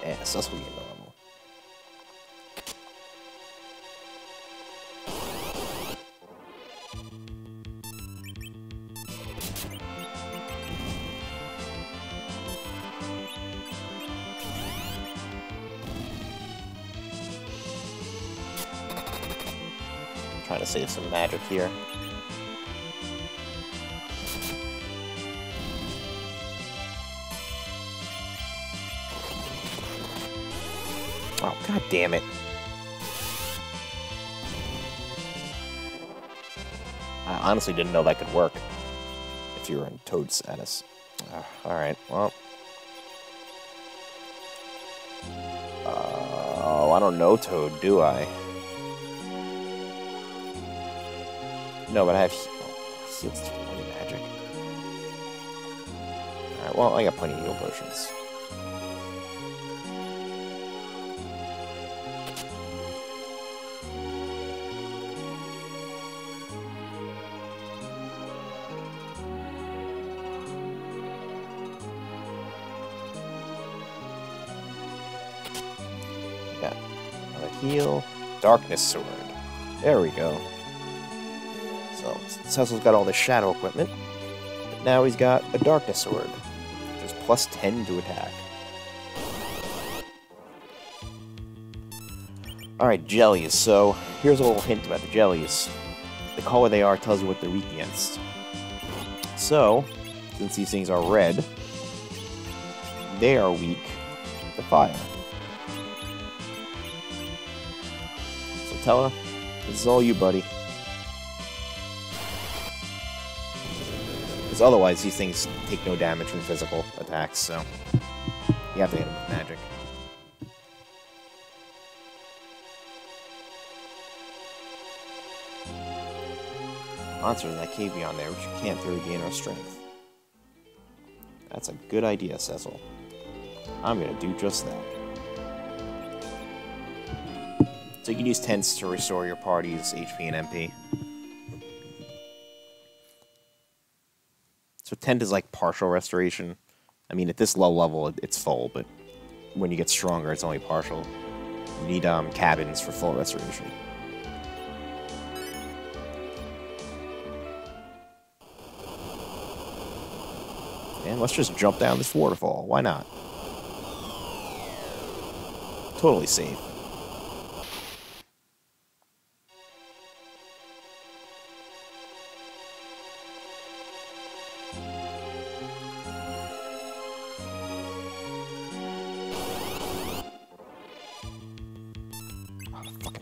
Yeah, so that's what we get normal. Trying to save some magic here. Oh, god damn it. I honestly didn't know that could work if you were in Toad status. Alright, well. Oh, I don't know Toad, do I? No, but I have Seal's too many magic. Alright, well, I got plenty of heal potions. Got another heal. Darkness Sword. There we go. So, Cecil's got all this shadow equipment, but now he's got a Darkness Sword, which is plus 10 to attack. Alright, jellies. So, here's a little hint about the jellies. The color they are tells you what they're weak against. So, since these things are red, they are weak to fire. So, Tella, this is all you, buddy. Because otherwise, these things take no damage from physical attacks, so you have to hit them with magic. Monsters in that cave beyond there, which you can't through gain our strength. That's a good idea, Cecil. I'm gonna do just that. So you can use tents to restore your party's HP and MP. tent is like partial restoration. I mean, at this low level, it's full, but when you get stronger, it's only partial. You need cabins for full restoration. And let's just jump down this waterfall. Why not? Totally safe.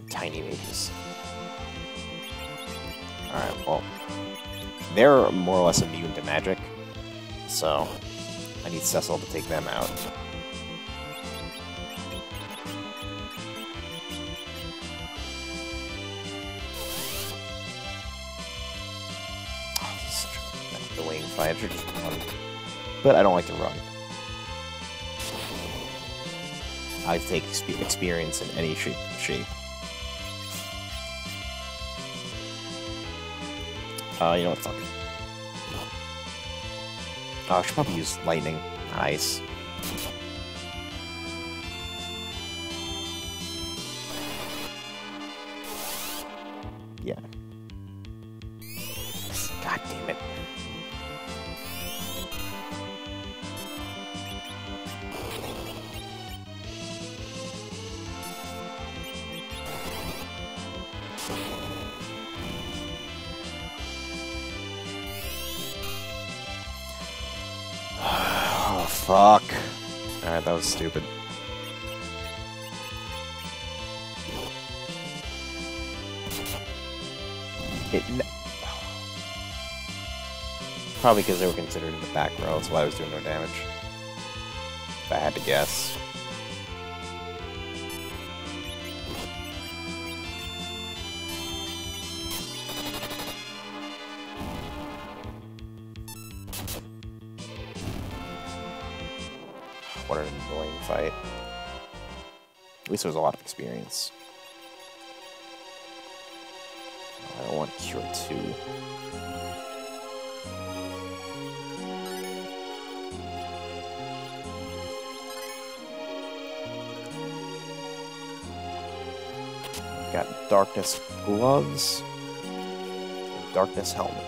Tiny mages. Alright, well, they're more or less immune to magic, so I need Cecil to take them out. Oh, this is such an annoying fight. I should just run. But I don't like to run. I take experience in any shape. You know what, fuck it. Oh, I should probably use lightning. Nice. Yeah. God damn it. Fuck. Alright, that was stupid. Probably because they were considered in the back row, that's why I was doing no damage. If I had to guess. What an annoying fight. At least there was a lot of experience. I don't want Cure 2. Got Darkness Gloves and Darkness Helmet.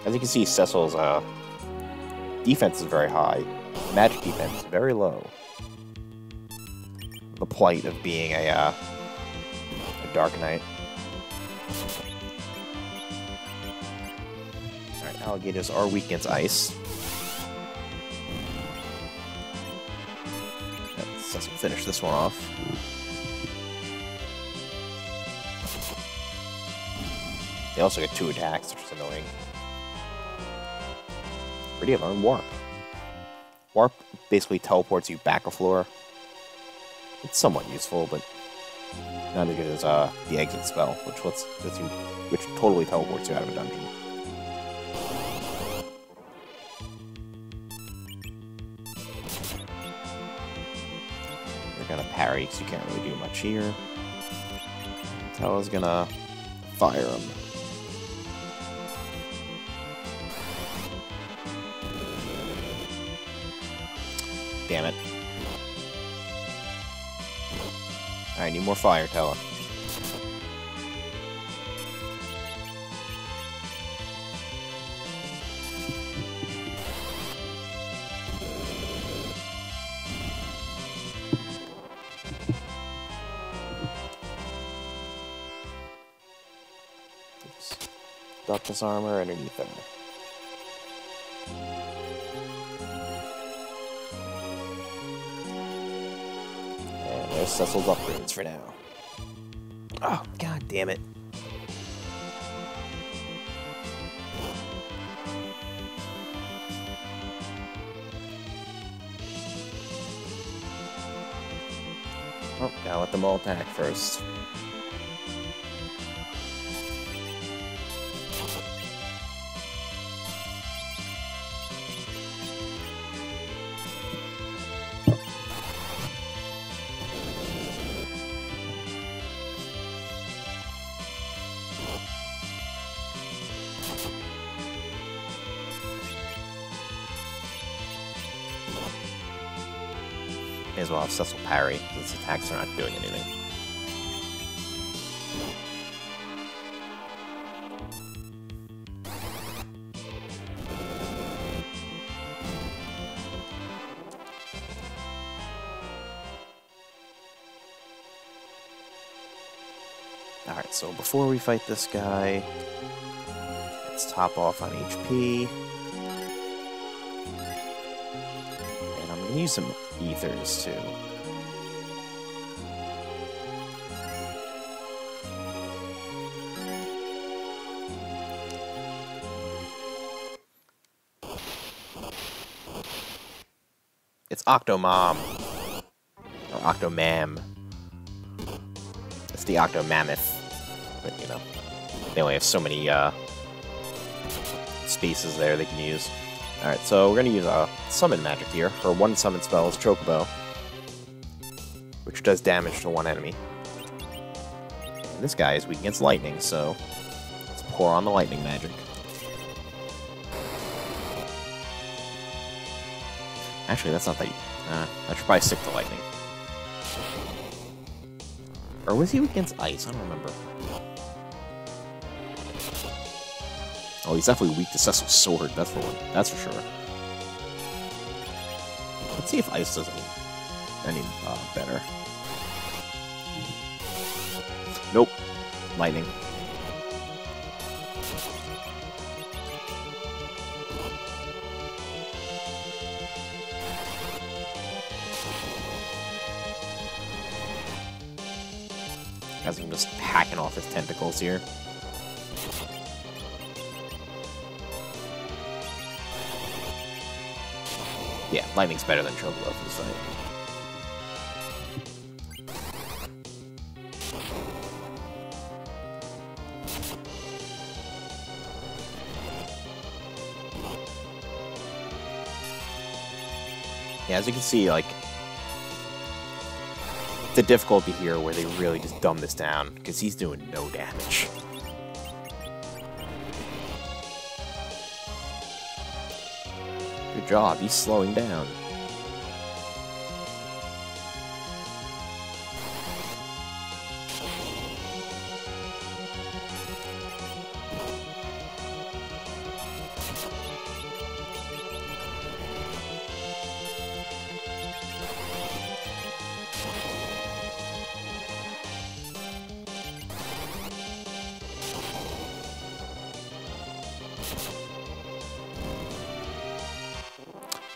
As you can see, Cecil's defense is very high. Magic defense is very low. The plight of being a Dark Knight. Alright, alligators are weak against ice. Let's finish this one off. They also get 2 attacks, which is annoying. Already learned Warp. Warp basically teleports you back a floor. It's somewhat useful, but not as good as the exit spell, which totally teleports you out of a dungeon. You're gonna parry because you can't really do much here. Tella's gonna fire him. Damn it. I need more fire, Tella. Oops. Darkness armor underneath there. There's Cecil's upgrades for now. Oh, god damn it. Oh, gotta let them all attack first. May as well have Cecil parry, since its attacks are not doing anything. Alright, so before we fight this guy, let's top off on HP. And I'm going to use some ethers, too. It's Octomom. Or Octomam. It's the Octomammoth. But, you know, they only have so many spaces there they can use. Alright, so we're going to use a summon magic here. Her one summon spell is Chocobo, which does damage to one enemy. And this guy is weak against lightning, so let's pour on the lightning magic. Actually, that's not that... I should probably stick to lightning. Or was he weak against ice? I don't remember. Oh, he's definitely weak to Cecil's sword, that's for one. That's for sure. Let's see if ice does any better. Nope. Lightning. As I'm just hacking off his tentacles here. Yeah, lightning's better than Chocobo for this fight. Yeah, as you can see, like, the difficulty here where they really just dumb this down, because he's doing no damage. Good job, he's slowing down.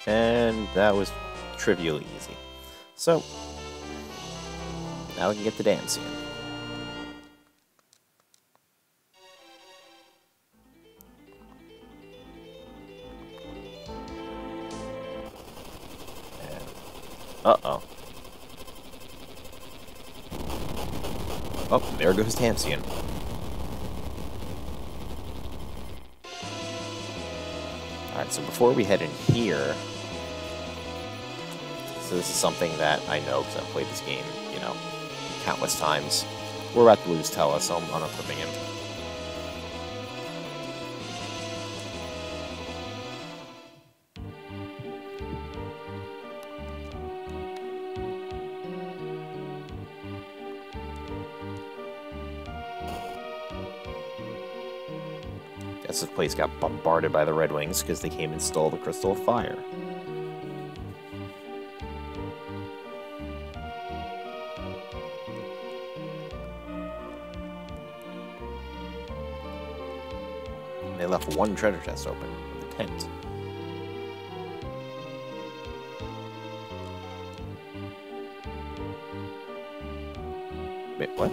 And that was trivially easy. So, now we can get the dance in. Uh-oh. Oh, there goes Tamsian. Alright, so before we head in here... So this is something that I know because I've played this game, you know, countless times. We're about to lose Tella, so I'm unequipping him. Guess this place got bombarded by the Red Wings because they came and stole the Crystal of Fire. They left one treasure chest open, the tent. Wait, what?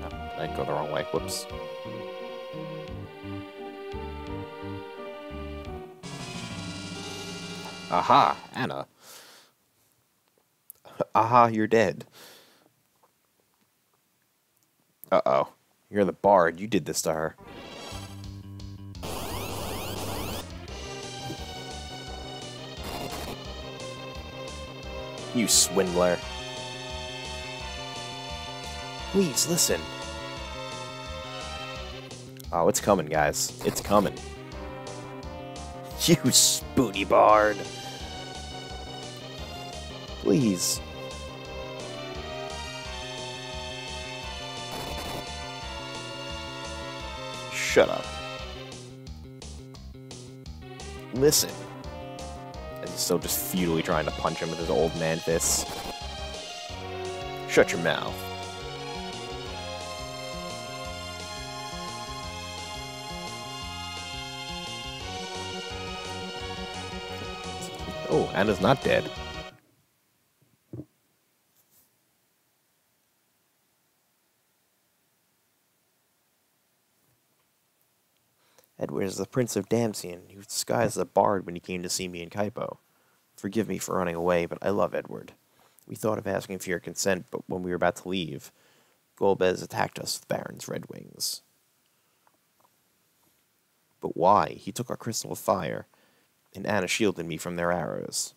Oh, did I go the wrong way? Whoops. Aha, Anna. Aha, you're dead. Uh-oh. You're the bard. You did this to her. You swindler. Please, listen. Oh, it's coming, guys. It's coming. You spooty bard. Please. Shut up. Listen. As he's still just futilely trying to punch him with his old man fists. Shut your mouth. Oh, Anna's not dead. Edward is the Prince of Damsian. He was disguised as a bard when he came to see me in Kaipo. Forgive me for running away, but I love Edward. We thought of asking for your consent, but when we were about to leave, Golbez attacked us with Baron's Red Wings. But why? He took our crystal of fire, and Anna shielded me from their arrows.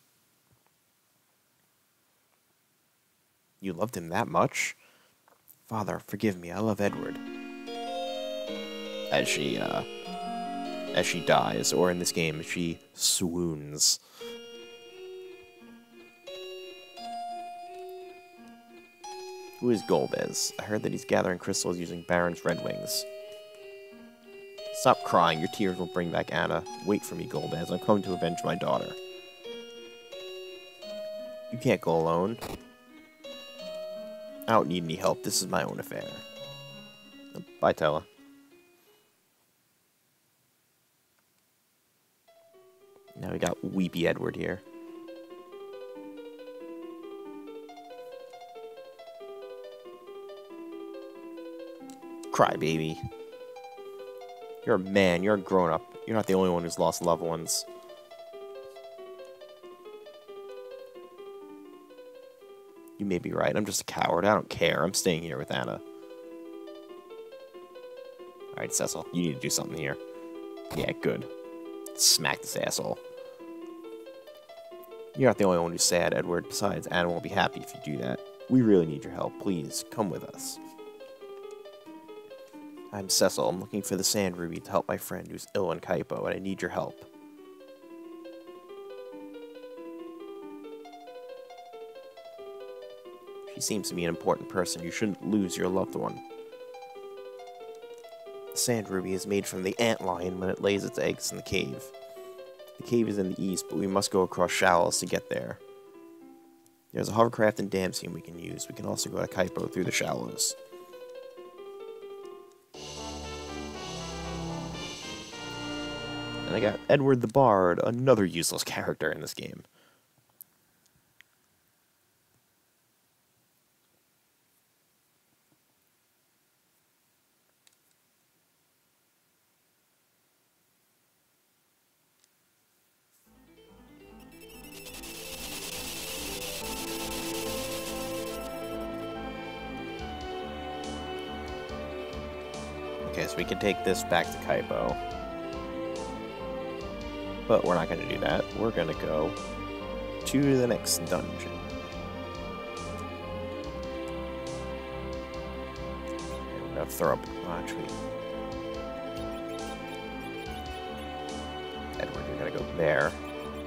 You loved him that much? Father, forgive me, I love Edward. As she dies, or in this game, she swoons. Who is Golbez? I heard that he's gathering crystals using Baron's Red Wings. Stop crying, your tears will bring back Anna. Wait for me, Golbez, I'm coming to avenge my daughter. You can't go alone. I don't need any help, this is my own affair. Bye, Tella. Now we got Weepy Edward here. Crybaby. You're a man, you're a grown-up. You're not the only one who's lost loved ones. You may be right, I'm just a coward, I don't care. I'm staying here with Anna. Alright, Cecil, you need to do something here. Yeah, good. Smack this asshole. You're not the only one who's sad, Edward. Besides, Anna won't be happy if you do that. We really need your help. Please, come with us. I'm Cecil. I'm looking for the Sand Ruby to help my friend who's ill in Kaipo, and I need your help. She seems to be an important person. You shouldn't lose your loved one. The Sand Ruby is made from the antlion when it lays its eggs in the cave. The cave is in the east, but we must go across shallows to get there. There's a hovercraft in Damsian we can use. We can also go to Kaipo through the shallows. And I got Edward the Bard, another useless character in this game. Okay, so we can take this back to Kaipo. But we're not going to do that. We're going to go to the next dungeon. And we're going to throw up... actually... Edward, you're going to go there.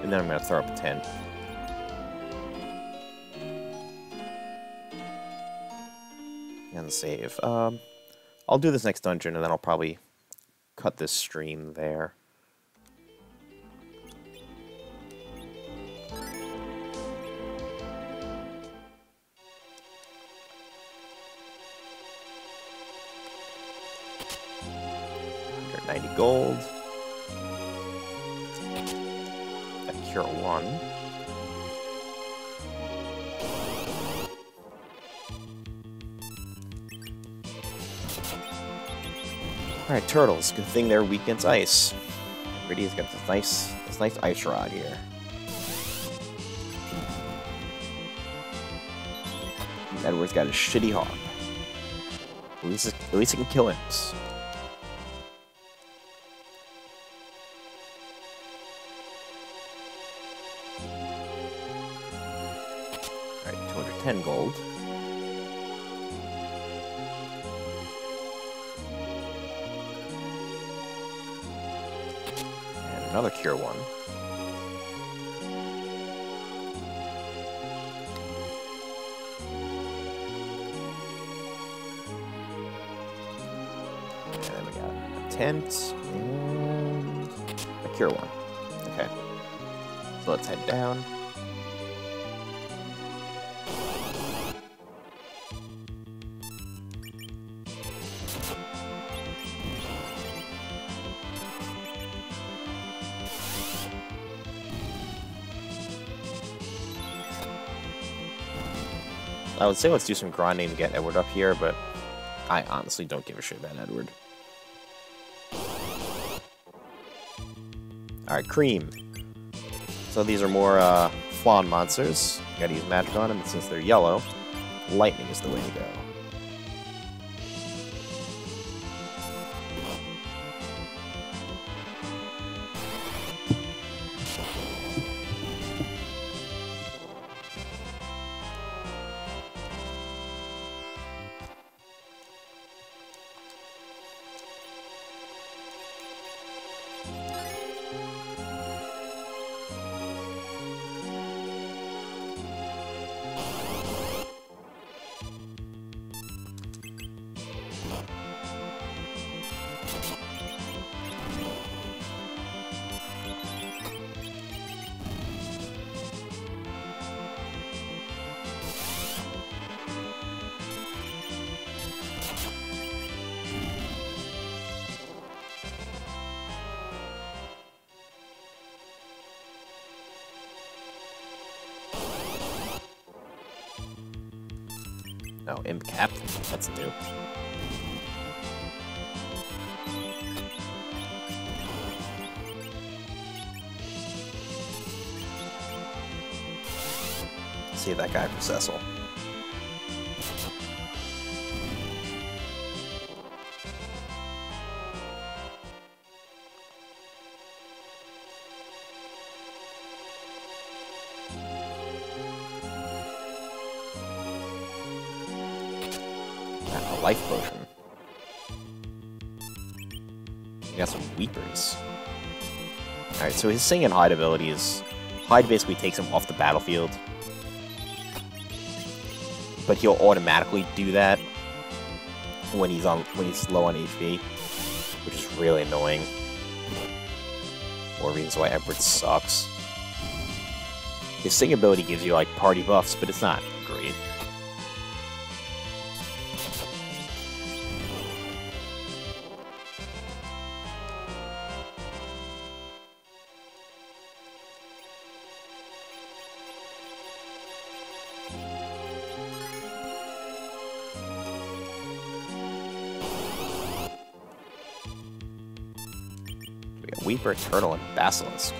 And then I'm going to throw up a tent. And save. I'll do this next dungeon, and then I'll probably cut this stream there. $90 gold. Got Cure 1. Alright, turtles. Good thing they're weak against ice. Brady's got this nice ice rod here. Edward's got a shitty harp. At least it can kill imps. Alright, 210 gold. Another Cure 1. And then we got a tent and a Cure 1. Okay. So let's head down. I would say let's do some grinding to get Edward up here, but I honestly don't give a shit about Edward. Alright, Cream. So these are more Flan monsters. Gotta use magic on them, and since they're yellow, lightning is the way to go. Oh, Imp Captain. That's new. Save that guy for Cecil. A life potion. We got some Weepers. Alright, so his Sing and Hide ability is... Hide basically takes him off the battlefield. But he'll automatically do that when he's low on HP, which is really annoying. More reasons why Edward sucks. His Sing ability gives you like party buffs, but it's not great. Weeper, Turtle, and Basilisk.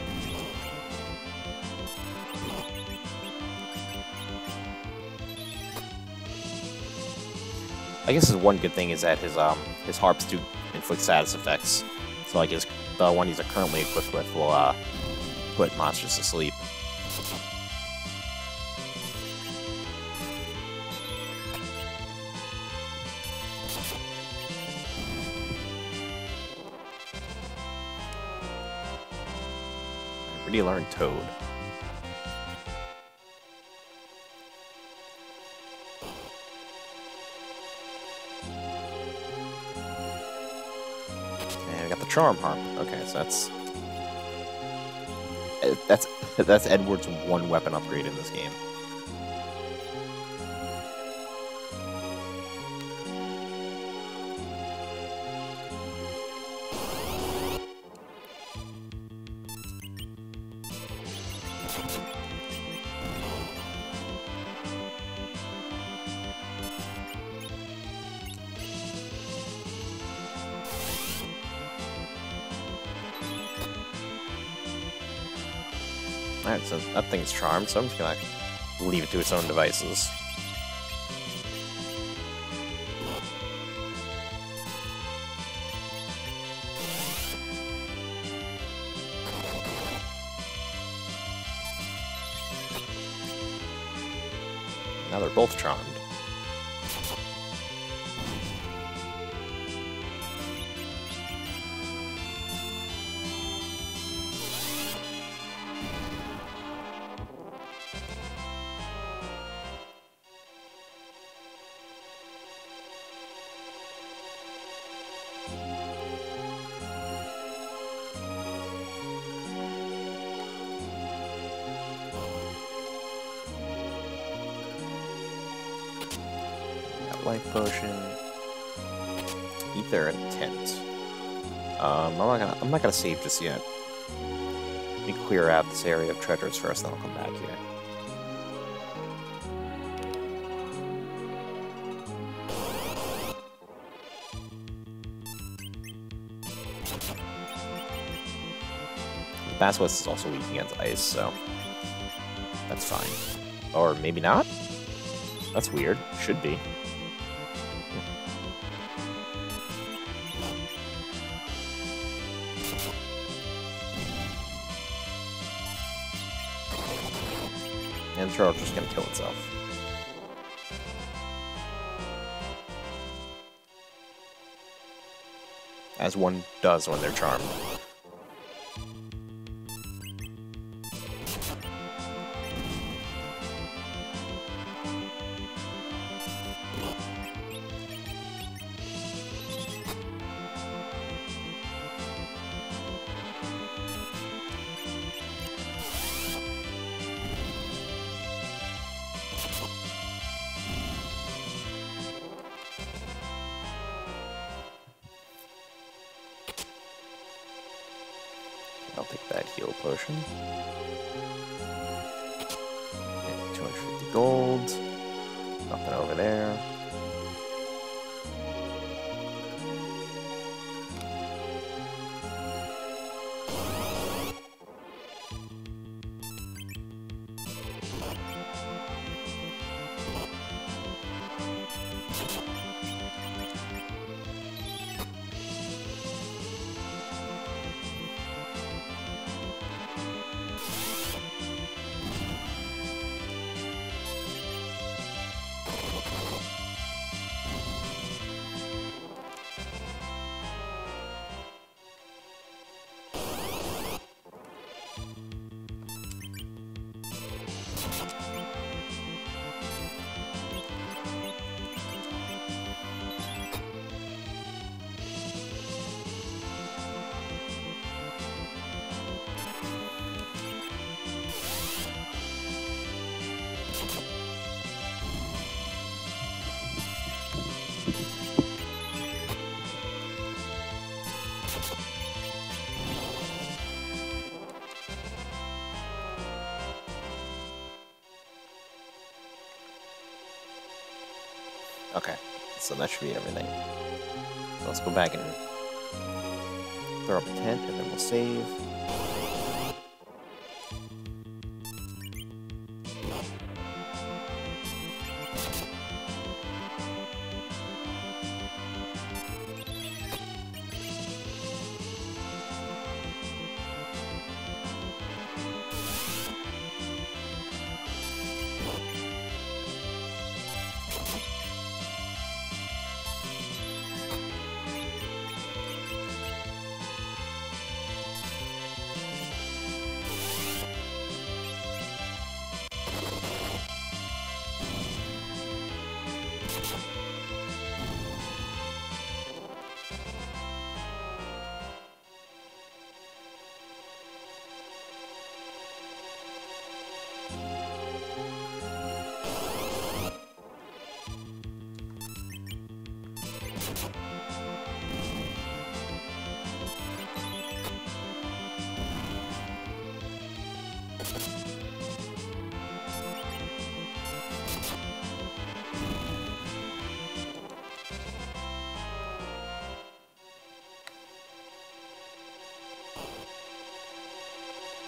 I guess his one good thing is that his harps do inflict status effects. So like the one he's currently equipped with will put monsters to sleep. Where do you learn Toad? And we got the Charm Harp. Okay, so that's Edward's one weapon upgrade in this game. Alright, so that thing's charmed, so I'm just gonna leave it to its own devices. Now they're both charmed. life potion. Ether and tent. I'm not gonna save just yet. Let me clear out this area of treasures first, then I'll come back here. Basilisk is also weak against ice, so that's fine. Or maybe not? That's weird. Should be. And the turtle's just gonna kill itself. As one does when they're charmed. I'll take that heal potion. Okay, 250 gold. Nothing over there. Okay, so that should be everything. So let's go back and throw up a tent, and then we'll save.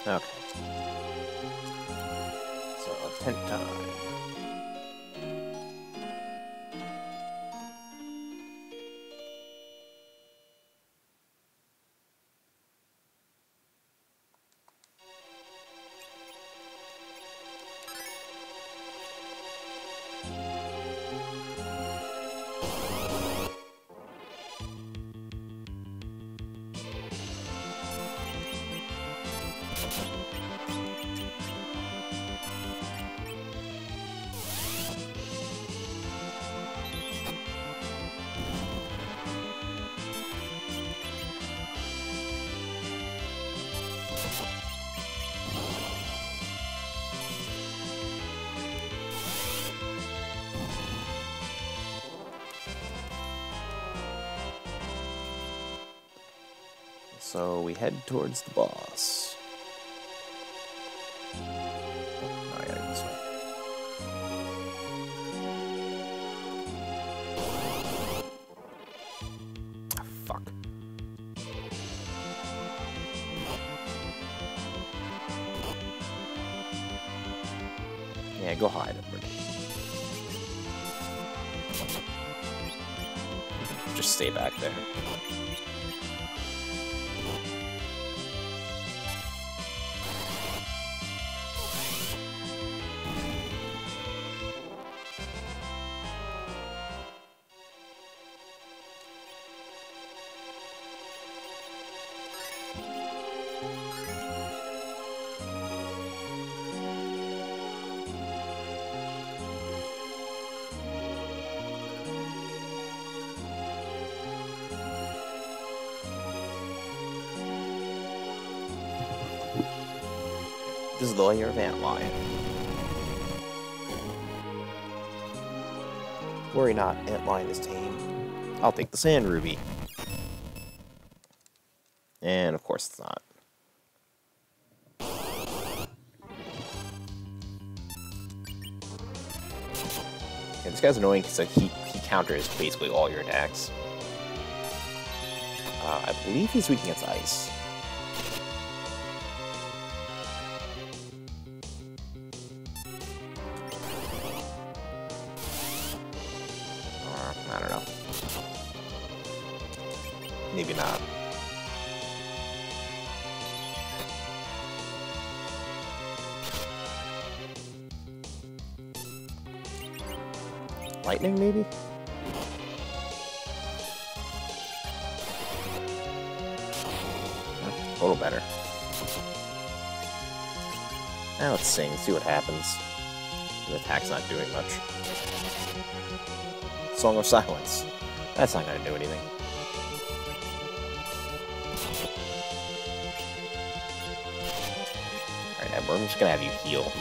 Okay. So, tent time. So we head towards the boss. Oh, I gotta go this way. Ah, fuck. Yeah, go hide, Edward. Just stay back there. This is the layer of Antlion. Worry not, Antlion is tame. I'll take the Sand Ruby. And of course it's not. Yeah, this guy's annoying because he counters basically all your attacks. I believe he's weak against ice. I don't know. Maybe not. Lightning, maybe? A little better. Now let's sing, see what happens. The attack's not doing much. Song of Silence. That's not gonna do anything. Alright, Edward, I'm just gonna have you heal.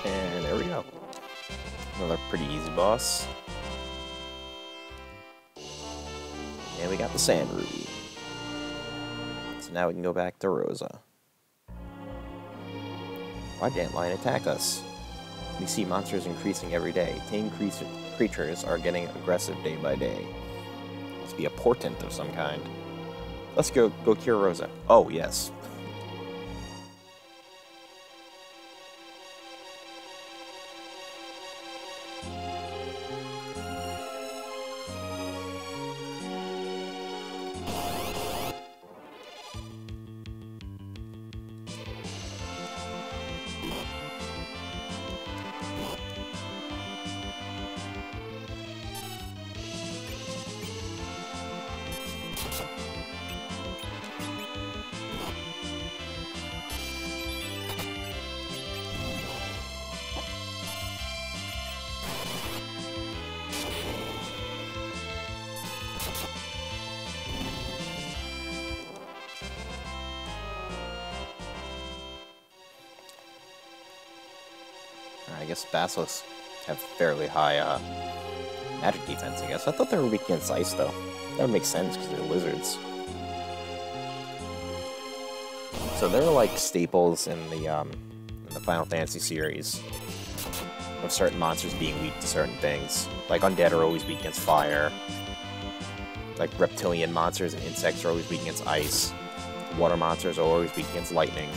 And there we go. Another pretty easy boss. And we got the Sand Ruby. So now we can go back to Rosa. Why didn't Antlion attack us? We see monsters increasing every day. Tame creatures are getting aggressive day by day. Must be a portent of some kind. Let's go cure Rosa. Oh, yes. I guess basilisks have fairly high magic defense, I guess. I thought they were weak against ice, though. That would make sense, because they're lizards. So there are, like, staples in the Final Fantasy series of certain monsters being weak to certain things. Like, undead are always weak against fire. Like, reptilian monsters and insects are always weak against ice. Water monsters are always weak against lightning.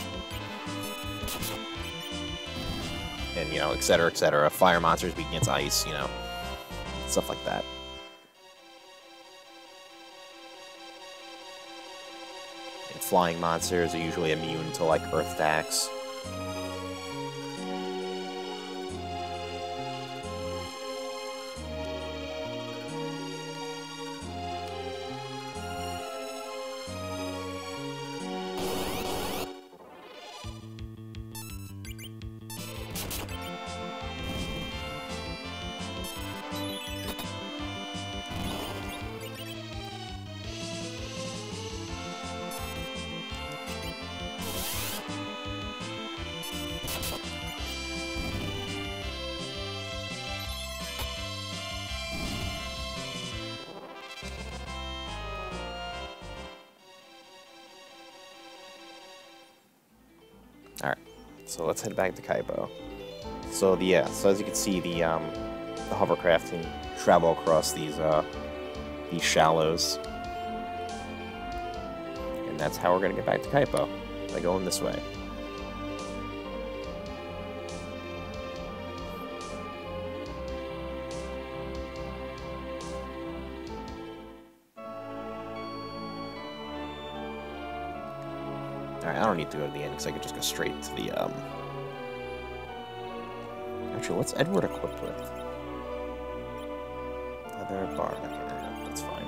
and, you know, etc., etc. Fire monsters weak against ice, you know, stuff like that. And flying monsters are usually immune to, like, earth attacks. Alright, so let's head back to Kaipo. So so as you can see, the hovercraft can travel across these shallows, and that's how we're gonna get back to Kaipo, by going this way. Alright, I don't need to go to the end because I could just go straight to the, Actually, what's Edward equipped with? Leather bar. Okay, that's fine.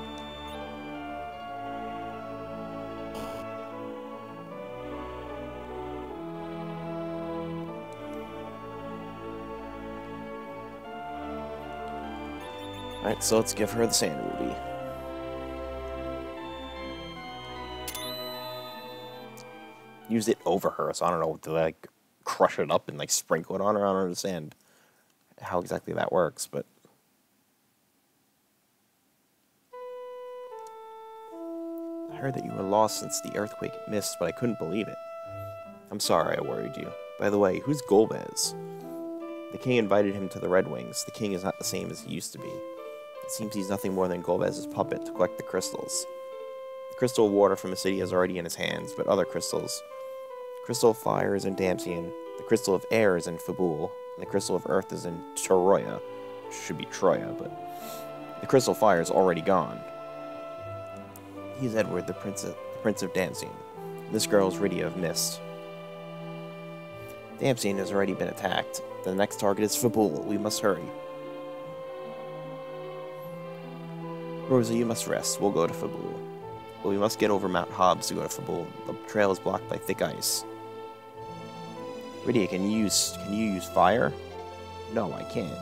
Alright, so let's give her the sand ruby. Used it over her, so I don't know, to like crush it up and like sprinkle it on her. I don't understand how exactly that works, but I heard that you were lost since the earthquake missed, but I couldn't believe it. I'm sorry I worried you. By the way, who's Golbez? The king invited him to the Red Wings. The king is not the same as he used to be. It seems he's nothing more than Golbez's puppet to collect the crystals. The crystal of water from the city is already in his hands, but other crystals. Crystal of fire is in Damsian, the crystal of air is in Fabul, and the crystal of earth is in Troya. Should be Troya, but the crystal of fire is already gone. He is Edward, the prince of Damsian. This girl is Rydia of Mist. Damsian has already been attacked. The next target is Fabul. We must hurry. Rosa, you must rest. We'll go to Fabul. But we must get over Mount Hobbs to go to Fabul. The trail is blocked by thick ice. Rydia, can you use fire? No, I can't.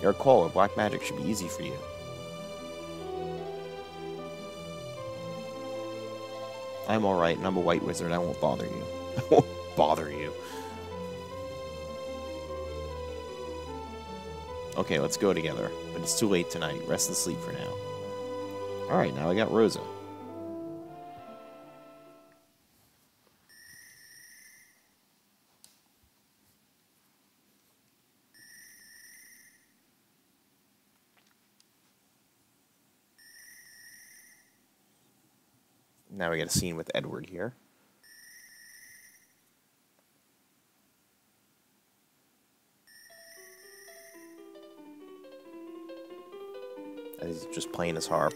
Your call of black magic should be easy for you. I'm alright, and I'm a white wizard. I won't bother you. I won't bother you. Okay, let's go together. But it's too late tonight. Rest and sleep for now. Alright, now I got Rosa. Now we got a scene with Edward here. He's just playing his harp.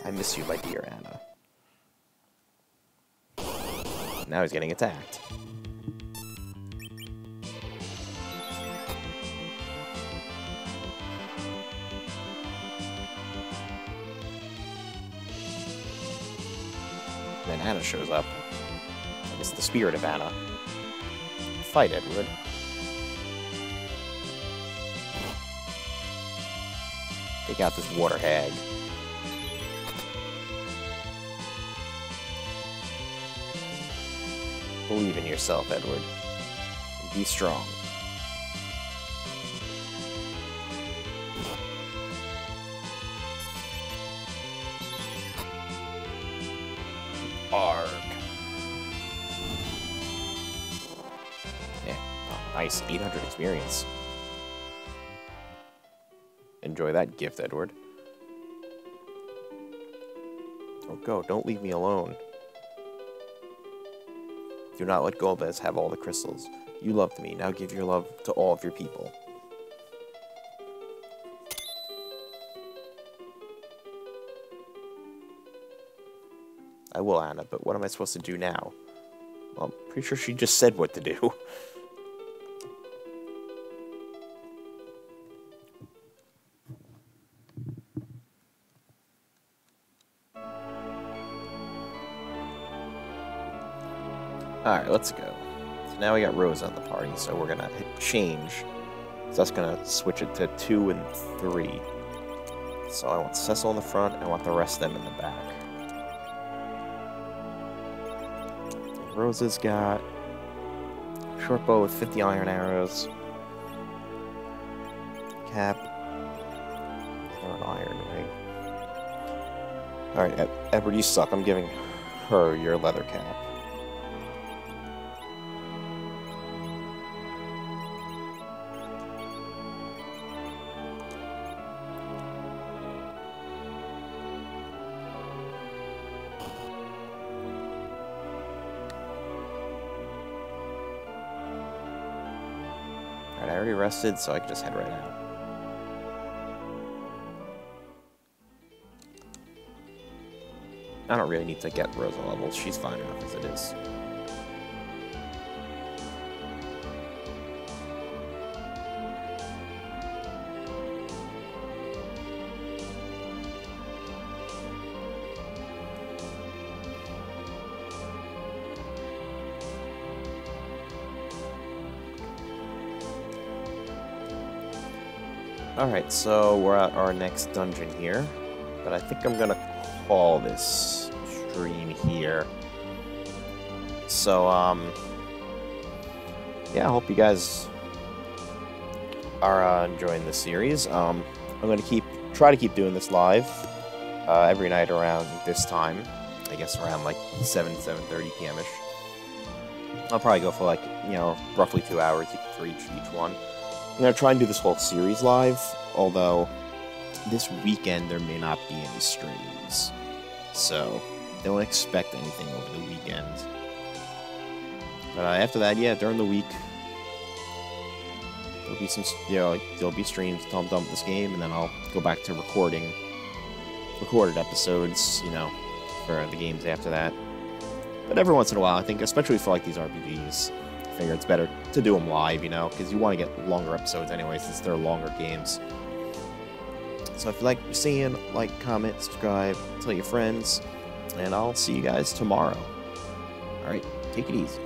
I miss you, my dear Anna. Now he's getting attacked. Then Anna shows up. It's the spirit of Anna. Fight, Edward. Take out this water hag. Believe in yourself, Edward. And be strong. Arg. Yeah, oh, nice. 800 experience. Enjoy that gift, Edward. So go, don't leave me alone. Do not let Golbez have all the crystals. You loved me, now give your love to all of your people. I will, Anna, but what am I supposed to do now? Well, I'm pretty sure she just said what to do. Alright, let's go. So now we got Rose on the party, so we're gonna hit change. So that's gonna switch it to 2 and 3. So I want Cecil in the front, and I want the rest of them in the back. Rose's got short bow with 50 iron arrows. Cap. Or an iron ring. Alright, Edward, you suck. I'm giving her your leather cap. Alright, I already rested, so I can just head right out. I don't really need to get Rosa levels. She's fine enough as it is. Alright, so we're at our next dungeon here, but I think I'm gonna call this stream here. So, yeah, I hope you guys are enjoying this series. I'm gonna try to keep doing this live every night around this time. I guess around like 7:30 p.m.-ish. I'll probably go for like, you know, roughly 2 hours for each one. I'm going to try and do this whole series live, although this weekend there may not be any streams. So, don't expect anything over the weekend. But after that, yeah, during the week, there'll be some, you know, like, there'll be streams to dump this game, and then I'll go back to recorded episodes, you know, for the games after that. But every once in a while, I think, especially for like these RPGs, I figure it's better to do them live, you know, because you want to get longer episodes anyway, since they're longer games. So if you like what you're seeing, like, comment, subscribe, tell your friends, and I'll see you guys tomorrow. Alright, take it easy.